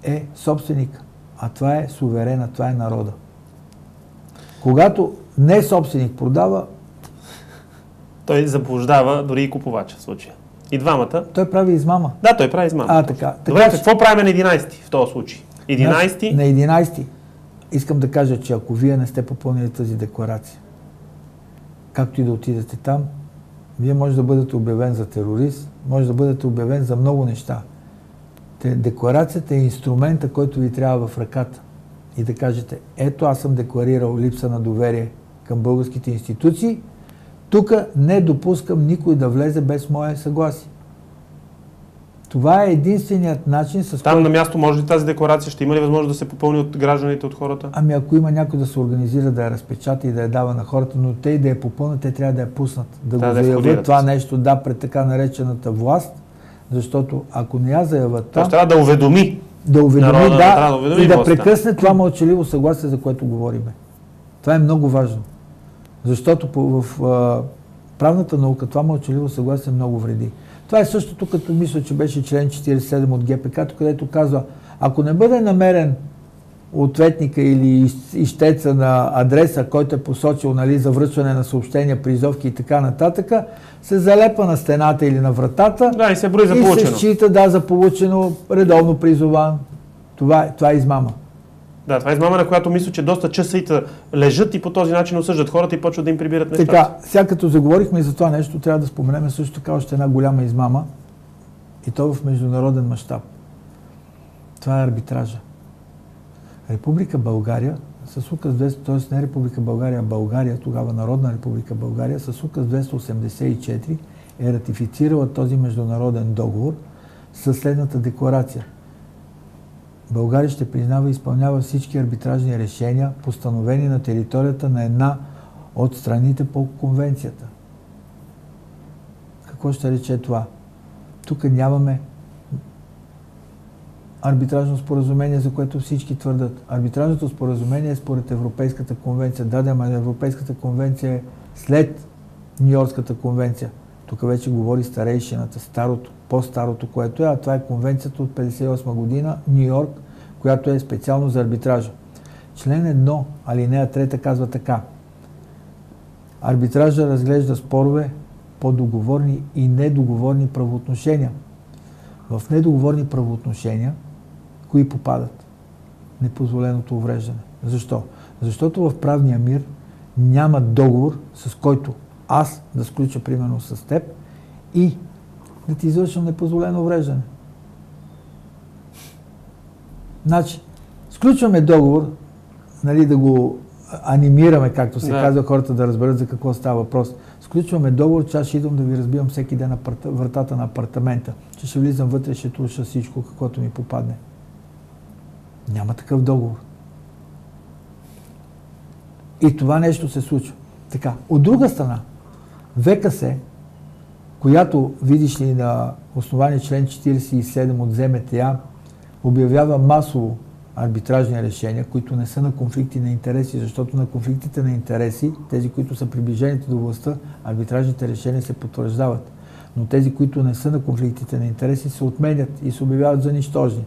е собственик, а това е суверена, това е народа. Когато не собственик продава, той заблуждава дори и купувача в случая. И двамата. Той прави измама. Да, той прави измама. Така. Добре, какво правим на 11 в този случай? 11? На 11 искам да кажа, че ако вие не сте попълнили тази декларация, както и да отидете там, вие може да бъдете обявен за терорист, може да бъдете обявен за много неща. Декларацията е инструмента, който ви трябва в ръката. И да кажете, ето аз съм декларирал липса на доверие към българските институции, тук не допускам никой да влезе без мое съгласие. Това е единственият начин, с Там на място може ли тази декларация? Ще има ли възможност да се попълни от гражданите, от хората? Ами ако има някой да се организира, да я разпечата и да я дава на хората, но те и да я попълнат, те трябва да я пуснат. Да го заявят това нещо, пред така наречената власт, защото ако не я заявят там... трябва да уведоми. И да прекъсне това мълчаливо съгласие, за което говориме. Това е много важно. Защото в правната наука това мълчаливо съгласие много вреди. Това е същото, като мисля, че беше член 47 от ГПК, където казва, ако не бъде намерен ответника или ищеца на адреса, който е посочил за връчване на съобщения, призовки и така нататък, се залепа на стената или на вратата и се брои за получено. И се счита за получено, редовно призован. Това е измама. Да, това е измама, на която мисля, че доста часа лежат и по този начин осъждат хората и почват да им прибират нещата. Така, сега като заговорихме и за това нещо, трябва да споменем също така още една голяма измама, и то в международен мащаб. Това е арбитража. Република България с указ 200, т.е. не Република България, а България, тогава Народна Република България, с указ 284 е ратифицирала този международен договор със следната декларация. България ще признава и изпълнява всички арбитражни решения, постановени на територията на една от страните по конвенцията. Какво ще рече това? Тук нямаме арбитражно споразумение, за което всички твърдат. Арбитражното споразумение е според Европейската конвенция. Да, ама Европейската конвенция е след Ню-Йоркската конвенция. Тук вече говори старейшината, старото, по-старото, което е, а това е конвенцията от 1958 година, Ню-Йорк, която е специално за арбитража. Член 1, алинея 3 казва така. Арбитража разглежда спорове по договорни и недоговорни правоотношения. В недоговорни правоотношения, кои попадат? Непозволеното увреждане. Защо? Защото в правния мир няма договор, с който аз да сключа примерно с теб и да ти извършвам непозволено увреждане. Значи, сключваме договор, да го анимираме, както се казва, хората да разберат за какво става въпрос. Сключваме договор, че аз ще идвам да ви разбивам всеки ден на вратата на апартамента, че ще влизам вътре, ще труша всичко, каквото ми попадне. Няма такъв договор. И това нещо се случва. Така, от друга страна, ВКС, която, видиш ли, на основание член 47 от ЗМТА, обявява масово арбитражни решения, които не са на конфликти на интереси, защото на конфликтите на интереси, тези, които са приближените до властта, арбитражните решения се потвърждават. Но тези, които не са на конфликтите на интереси, се отменят и се обявяват за нищожни.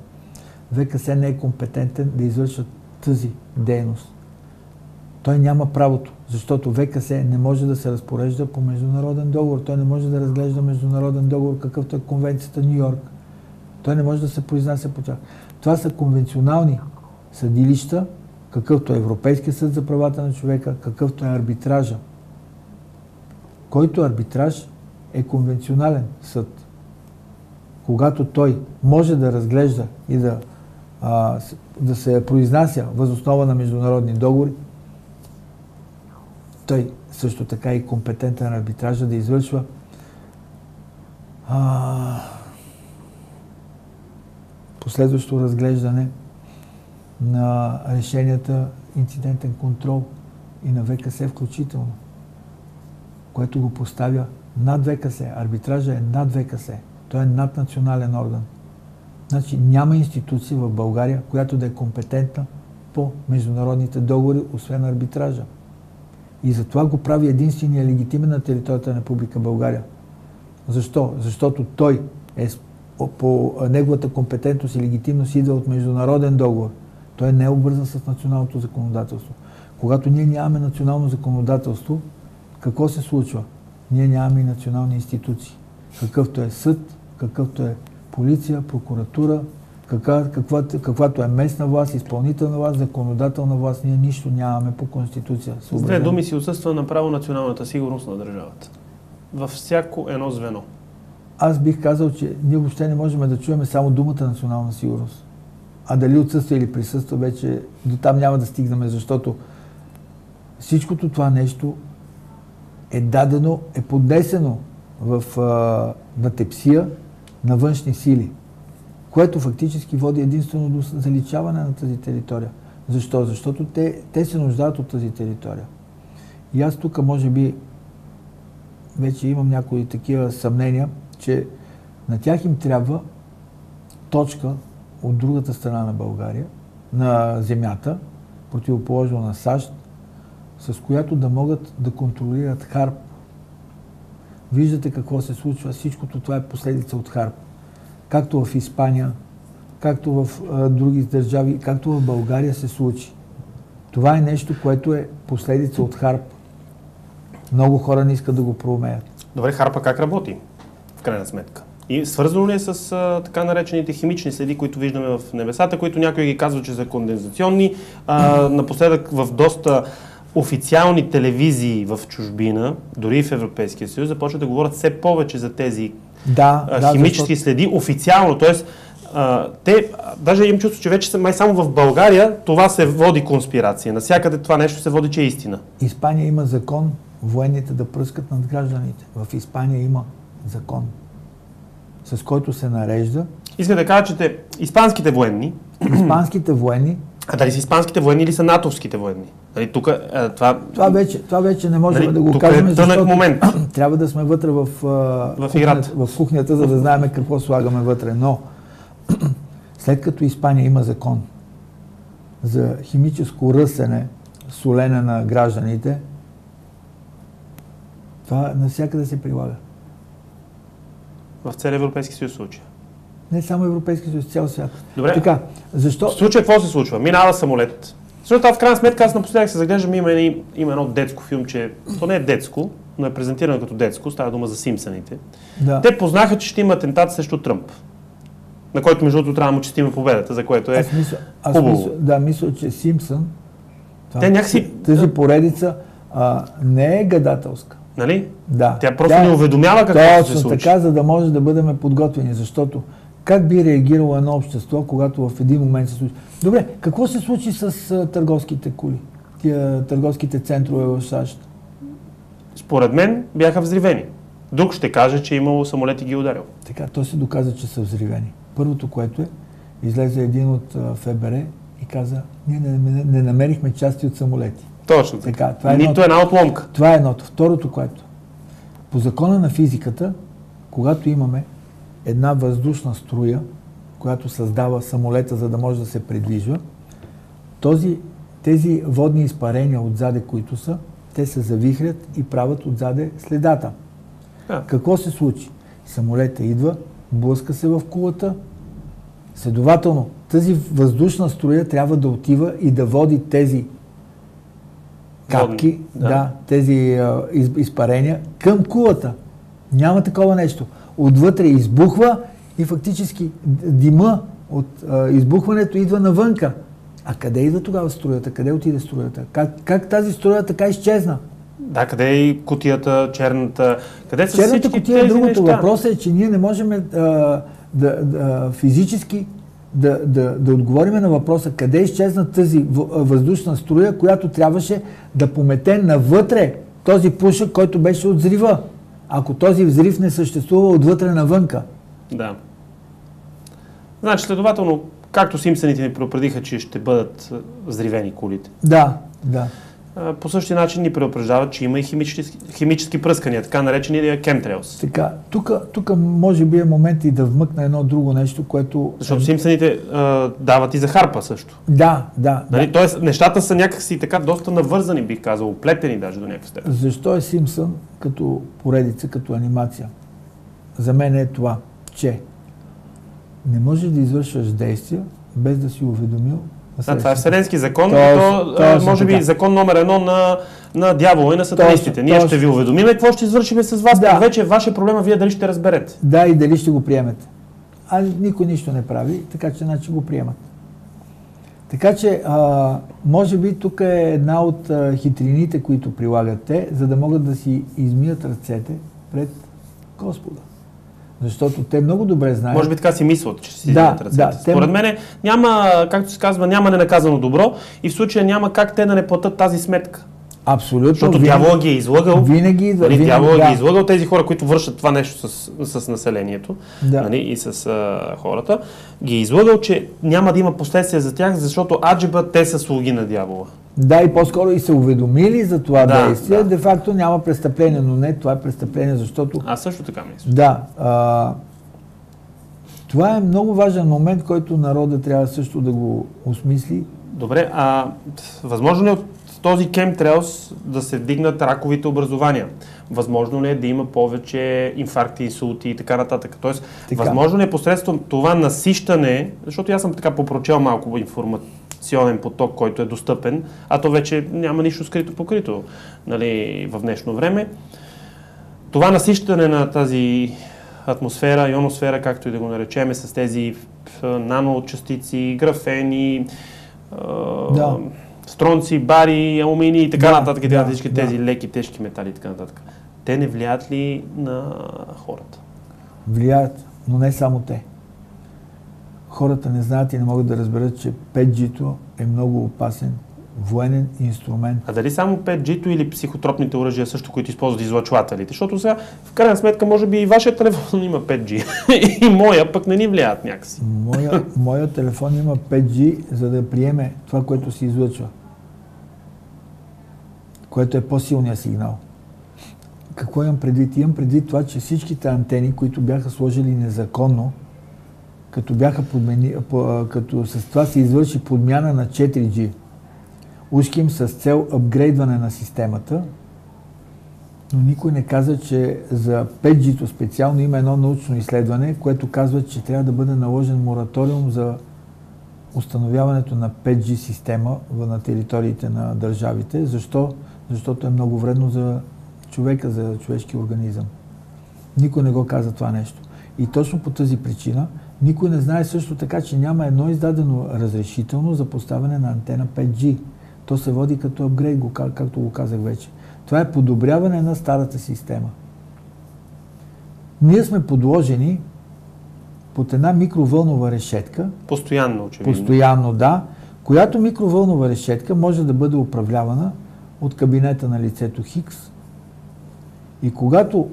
ВКС не е компетентен да извършва тази дейност. Той няма правото, защото ВКС не може да се разпорежда по международен договор. Той не може да разглежда международен договор, какъвто е Конвенцията Ню-Йорк. Той не може да се произнася по тях. Това са конвенционални съдилища, какъвто е Европейския съд за правата на човека, какъвто е арбитража. Който арбитраж е конвенционален съд. Когато той може да разглежда и да се произнася въз основа на международни договори, той също така е компетентен арбитража да извършва последващо разглеждане на решенията, инцидентен контрол и на ВКС включително, което го поставя над ВКС. Арбитража е над ВКС. Той е наднационален орган. Значи няма институция в България, която да е компетентна по международните договори, освен арбитража. И затова го прави единствения легитимен на територията на Република България. Защо? Защото той по неговата компетентност и легитимност идва от международен договор. Той не е обвързан с националното законодателство. Когато ние нямаме национално законодателство, какво се случва? Ние нямаме и национални институции. Какъвто е съд, какъвто е полиция, прокуратура, каквато е местна власт, изпълнителна власт, законодателна власт, ние нищо нямаме по Конституция. С две думи си отсъства направо националната сигурност на държавата. Във всяко едно звено. Аз бих казал, че ние въобще не можем да чуем само думата национална сигурност. А дали отсъства или присъства, вече до там няма да стигнем, защото всичкото това нещо е дадено, е поднесено на тепсия на външни сили, което фактически води единствено до заличаване на тази територия. Защо? Защото те се нуждаят от тази територия. И аз тук може би вече имам някои такива съмнения, че на тях им трябва точка от другата страна на България, на земята, противоположно на САЩ, с която да могат да контролират ХАРП. Виждате какво се случва. Всичкото това е последица от ХАРП. Както в Испания, както в други държави, както в България се случи. Това е нещо, което е последица от ХАРП. Много хора не искат да го проумеят. Добре, ХАРПа как работи, в крайна сметка? И свързано ли е с така наречените химични следи, които виждаме в небесата, които някой ги казва, че са кондензационни. Напоследък в доста официални телевизии в чужбина, дори и в Европейския съюз, започват да говорят все повече за тези химически следи официално. Тоест, даже имам чувство, че вече май само в България това се води конспирация. Навсякъде това нещо се води, че е истина. Испания има закон военните да пръскат над гражданите. В Испания има закон, с който се нарежда. Искам да кажа, че испанските военни... Испанските военни... А дали са испанските военни или са натовските военни? Нали, тук, това вече не можем да го тук кажем, защото момент. Трябва да сме вътре в кухнята, за да знаем какво слагаме вътре. Но след като Испания има закон за химическо ръсене, солене на гражданите, това навсякъде се прилага. В целия Европейски съюз случая? Не само Европейски съюз, цял свят. Добре. Така, защо? В случая какво се случва? Минава самолет. Защото в крайна сметка аз напоследък се заглеждам, има едно детско филмче. То не е детско, но е презентирано като детско. Става дума за Симпсъните. Да. Те познаха, че ще има атентат срещу Тръмп. На който между другото трябва да му честиме победата, за което е хубаво. Мисля, че Симпсън, тази поредица не е гадателска. Нали? Да. Тя просто ни уведомява какво се случи. Точно така, за да може да бъдем подготвени, защото как би реагирало едно общество, когато в един момент се случи? Добре, какво се случи с търговските коли? Тия търговските центрове в САЩ? Според мен бяха взривени. Друг ще каже, че имало самолет и ги ударил. Така, то се доказа, че са взривени. Първото, което е, излезе един от ФБР и каза, ние не намерихме части от самолети. Точно така. Нито една отломка. Това е едното. Второто, което по закона на физиката когато имаме една въздушна струя, която създава самолета, за да може да се придвижва, тези водни изпарения отзаде, които са, те се завихрят и правят отзаде следата. Какво се случи? Самолета идва, блъска се в кулата. Следователно, тази въздушна струя трябва да отива и да води тези капки, тези изпарения към кулата. Няма такова нещо. Отвътре избухва и фактически дима от избухването идва навънка. А къде идва тогава струята? Къде отиде струята? Как тази струя така изчезна? Да, къде е и кутията, черната? Къде са черната всички кутия е тези другото. неща? Въпросът е, че ние не можем физически да отговорим на въпроса къде изчезна тази въздушна струя, която трябваше да помете навътре този пушек, който беше от взрива. Ако този взрив не съществува отвътре навънка. Да. Значи, следователно, както Симпсъните ни предупредиха, че ще бъдат взривени колите. Да. По същия начин ни предупреждават, че има и химически пръскания, така наречения chemtrails. Така, тук може би е момент и да вмъкна едно друго нещо, което... Защото Симпсъните дават и захарпа също. Да. Нали? Тоест, нещата са някакси така доста навързани, бих казал, оплетени даже до някакъв степен. Защо е Симпсън като поредица, като анимация? За мен е това, че не можеш да извършваш действия без да си уведомил. Това е вселенски закон, може би закон номер 1 на дявола и на сатанистите. Ние ще ви уведомим какво ще извършим с вас, вече е ваше проблема, вие дали ще разберете. Да, и дали ще го приемете. А никой нищо не прави, така че значи го приемат. Така че, може би тук е една от хитрините, които прилагат те, за да могат да си измият ръцете пред Господа. Защото те много добре знаят. Може би така си мислят, че си измият ръцете. Според мен няма, както се казва, няма ненаказано добро и в случая няма как те да не платят тази сметка. Абсолютно. Защото дявола ги е излъгал. Винаги дявола ги е излъгал тези хора, които вършат това нещо с населението и с хората. Ги е излъгал, че няма да има последствия за тях, защото аджеба те са слуги на дявола. Да, и по-скоро и се уведомили за това действие. Де факто няма престъпление, но не, това е престъпление, защото... Аз също така мисля. Да. Това е много важен момент, който народа трябва също да го осмисли. Добре, възможно ли от този chemtrails да се вдигнат раковите образования? Възможно ли е да има повече инфаркти, инсулти и така нататък? Тоест, възможно ли е посредством това насищане, защото аз съм така попрочел малко информационен поток, който е достъпен, а то вече няма нищо скрито покрито, нали, в днешно време. Това насищане на тази атмосфера, ионосфера, както и да го наречеме, с тези наночастици, графени, стронци, бари, алумини и така нататък, всички тези леки, тежки метали и така нататък. Те не влияят ли на хората? Влияят, но не само те. Хората не знаят и не могат да разберат, че 5G-то е много опасен военен инструмент. А дали само 5G-то или психотропните оръжия също, които използват излъчвателите? Защото сега, в крайна сметка, може би и вашия телефон има 5G. И моя пък не ни влияят някакси. Моя телефон има 5G, за да приеме това, което се излъчва. Което е по-силният сигнал. Какво имам предвид? Имам предвид това, че всичките антени, които бяха сложили незаконно, като с това се извърши подмяна на 4G, ушким с цел апгрейдване на системата, но никой не каза, че за 5G-то специално има едно научно изследване, което казва, че трябва да бъде наложен мораториум за установяването на 5G система на териториите на държавите. Защо? Защото е много вредно за човека, за човешки организъм. Никой не го каза това нещо. И точно по тази причина никой не знае също така, че няма едно издадено разрешително за поставяне на антена 5G. То се води като апгрейд, както го казах вече. Това е подобряване на старата система. Ние сме подложени под една микровълнова решетка. Постоянно, очевидно. Постоянно, да. Която микровълнова решетка може да бъде управлявана от кабинета на лицето Хикс. И когато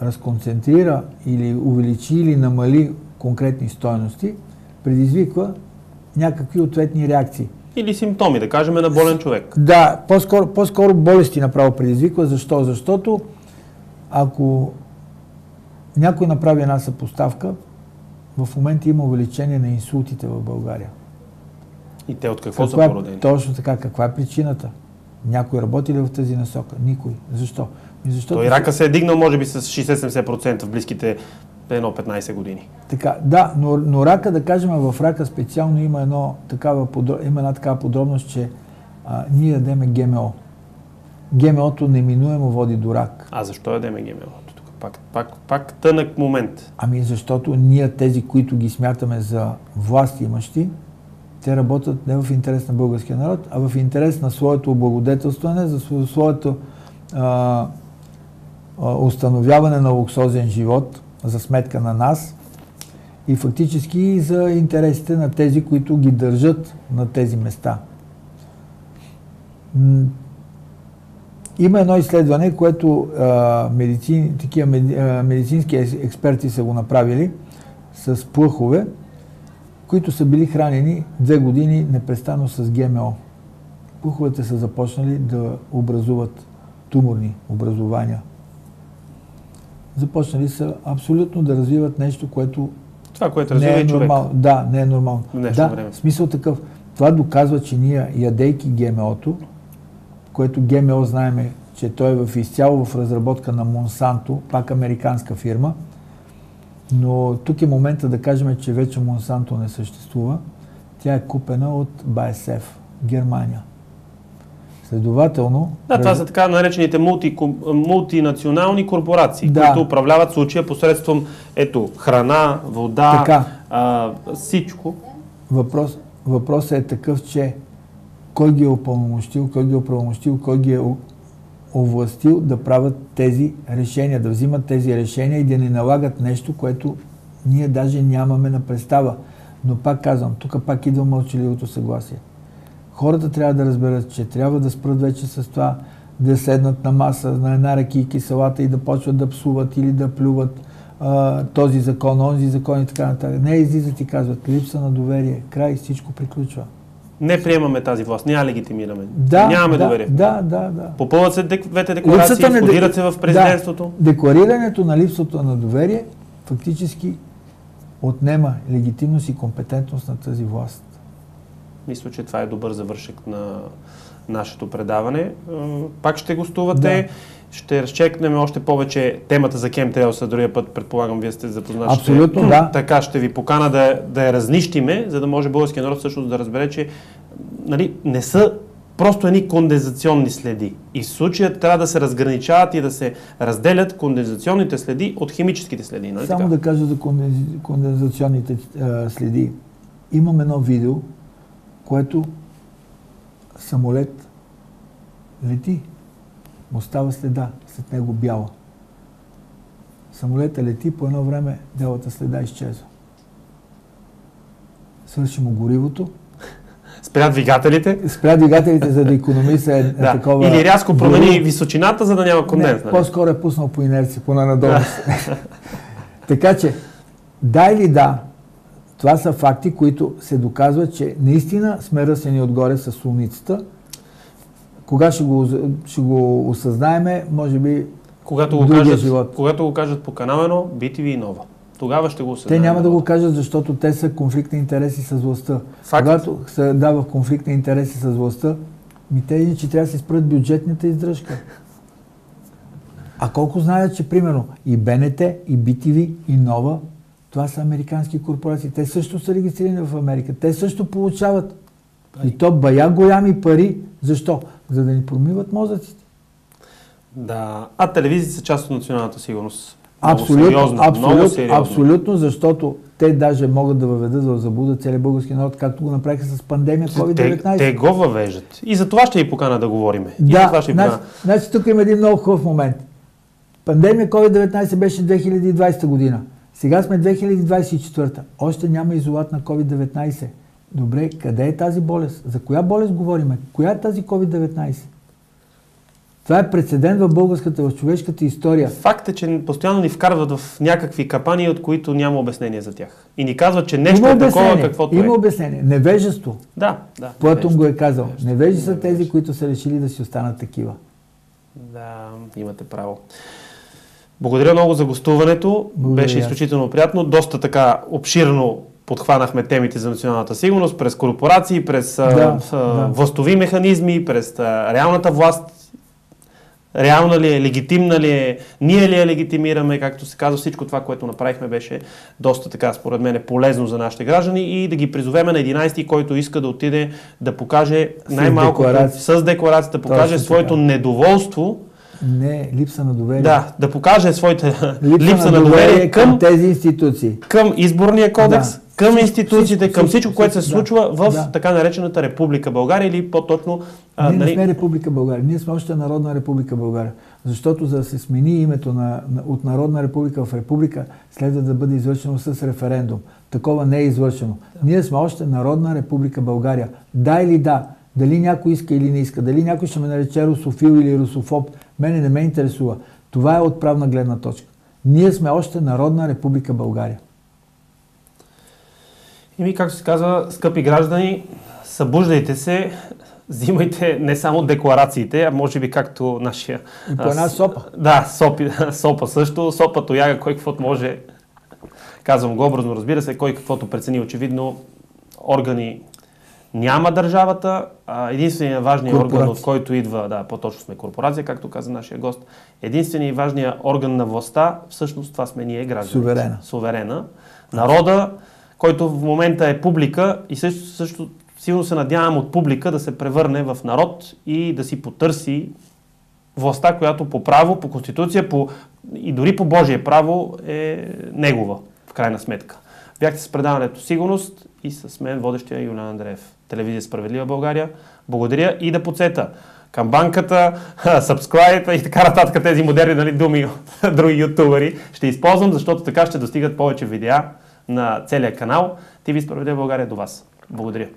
разконцентрира или увеличи или намали конкретни стойности, предизвиква някакви ответни реакции. Или симптоми, да кажем, на болен човек. Да, по-скоро болести направо предизвиква. Защо? Защото ако някой направи една съпоставка. В момента има увеличение на инсултите в България. И те от какво са породени? Точно така. Каква е причината? Някой работи ли в тази насока? Никой. Защо? Той рака се е дигнал, може би, с 60-70% в близките 15 години. Така, да, но рака, да кажем, в рака специално има една такава подробност, че ние ядеме ГМО. ГМО-то неминуемо води до рак. А защо ядеме ГМО-то? Тук пак тънък момент. Ами защото ние, тези, които ги смятаме за власт имащи, те работят не в интерес на българския народ, а в интерес на своето облагодетелстване, за своето установяване на луксозен живот за сметка на нас и фактически за интересите на тези, които ги държат на тези места. Има едно изследване, което медицински експерти са го направили с плъхове, които са били хранени 2 години непрестанно с ГМО. Плъховете са започнали да образуват туморни образования. Започнали са абсолютно да развиват нещо, което това, което развива и човек. Да, не е нормално. Време. Смисъл такъв. Това доказва, че ние, ядейки ГМО-то, което ГМО знаеме, че той е изцяло в разработка на Монсанто, пак американска фирма, но тук е момента да кажем, че вече Монсанто не съществува. Тя е купена от BASF, Германия. Следователно... Да, това са така наречените мултинационални корпорации, които управляват случая посредством храна, вода, всичко. Въпросът е такъв, че кой ги е упълномощил, кой ги е оправомощил, кой ги е овластил да правят тези решения, да взимат тези решения и да ни налагат нещо, което ние даже нямаме на представа. Но пак казвам, тук пак идва мълчаливото съгласие. Хората трябва да разберат, че трябва да спрат вече с това, да седнат на маса, на една ракийки салата и да почват да псуват или да плюват този закон, онзи закон и така нататък. Не излизат и казват, липса на доверие, край, всичко приключва. Не приемаме тази власт, не я легитимираме. Нямаме доверие. Да. Попълват се двете декларации, входират се в президентството. Декларирането на липсата на доверие фактически отнема легитимност и компетентност на тази власт. Мисля, че това е добър завършек на нашето предаване. Пак ще гостувате. Ще разчекнем още повече темата за Chemtrails другия път. Предполагам, вие сте запознати. Абсолютно, да. Така ще ви покана да я разнищиме, за да може българския народ също да разбере, че не са просто едни кондензационни следи. И в случая трябва да се разграничават и да се разделят кондензационните следи от химическите следи. Нали Само да кажа за кондензационните следи. Имам едно видео, което самолет лети, остава следа, след него бяла. Самолета лети, по едно време бялата следа изчезва. Свърши му горивото. Спря двигателите? Спря двигателите, за да икономиса такова... Или рязко промени височината, за да няма конденс. Не, по-скоро е пуснал по инерция, поне надолу. Така че, да или да, това са факти, които се доказват, че наистина сме ръсени отгоре с слоницата. Кога ще го осъзнаеме, може би когато го кажат по канал 1, BTV и Нова. Тогава ще го осъзнаем. Те няма да го кажат, защото те са конфликт на интереси с властта. Когато се дава конфликт на интереси с властта, те иначе трябва да се спрат бюджетната издръжка. А колко знаят, че примерно и БНТ, и BTV, и Нова, това са американски корпорации. Те също са регистрирани в Америка. Те също получават. И то бая голями пари. Защо? За да ни промиват мозъците. Да. А телевизиите са част от националната сигурност. Абсолютно, защото те даже могат да въведат в заблуда целия български народ, както го направиха с пандемия COVID-19. Те го въвеждат. И за това ще ви покана да говорим. Значи тук има един много хубав момент. Пандемия COVID-19 беше 2020 година. Сега сме 2024. Още няма изолат на COVID-19. Добре, къде е тази болест? За коя болест говорим? Коя е тази COVID-19? Това е прецедент в българската, в човешката история. Факт е, че постоянно ни вкарват в някакви капани, от които няма обяснение за тях. И ни казват, че нещо е такова, каквото е. Има обяснение. Невежество. Да. Платон го е казал. Невежи са тези, които са решили да си останат такива. Да, имате право. Благодаря много за гостуването. Благодаря. Беше изключително приятно. Доста така обширно подхванахме темите за националната сигурност, през корпорации, през властови механизми, през реалната власт. Реална ли е, легитимна ли е, ние ли я легитимираме, както се казва, всичко това, което направихме, беше доста така, според мен, полезно за нашите граждани и да ги призовеме на 11-ти, който иска да отиде да покаже най-малко с декларацията, покаже своето недоволство. Не, липса на доверие. Да покаже своята липса на доверие към тези институции. Към изборния кодекс, към институциите, към всичко, което се случва в така наречената Република България или по-точно... Ние не сме Република България, ние сме още Народна Република България. Защото за да се смени името от Народна република в република, следва да бъде извършено с референдум. Такова не е извършено. Ние сме още Народна Република България. Да или да, дали някой иска или не иска, дали някой ще ме нарече русофил или русофоб, мене не ме интересува. Това е отправна гледна точка. Ние сме още Народна Република България. И както се казва, скъпи граждани, събуждайте се, взимайте не само декларациите, а може би както нашия... И по една сопа. Да, сопа също. Сопа, тояга, кой каквото може, казвам го образно, разбира се, кой каквото прецени. Очевидно, органи няма държавата. Единственият важният орган, от който идва, по-точно сме корпорация, както каза нашия гост, единственият важният орган на властта, всъщност това сме ние гражданите. Суверена. Народа, който в момента е публика и също силно се надявам от публика да се превърне в народ и да си потърси властта, която по право, по конституция и дори по Божие право е негова, в крайна сметка. Бяхте с предаването Сигурност и с мен водещия Юлиан Андреев. Телевизия Справедлива България. Благодаря и да подсета камбанката, subscribe и така нататък тези модерни думи от други ютубъри. Ще използвам, защото така ще достигат повече видеа на целия канал. ТВ Справедлива България до вас. Благодаря.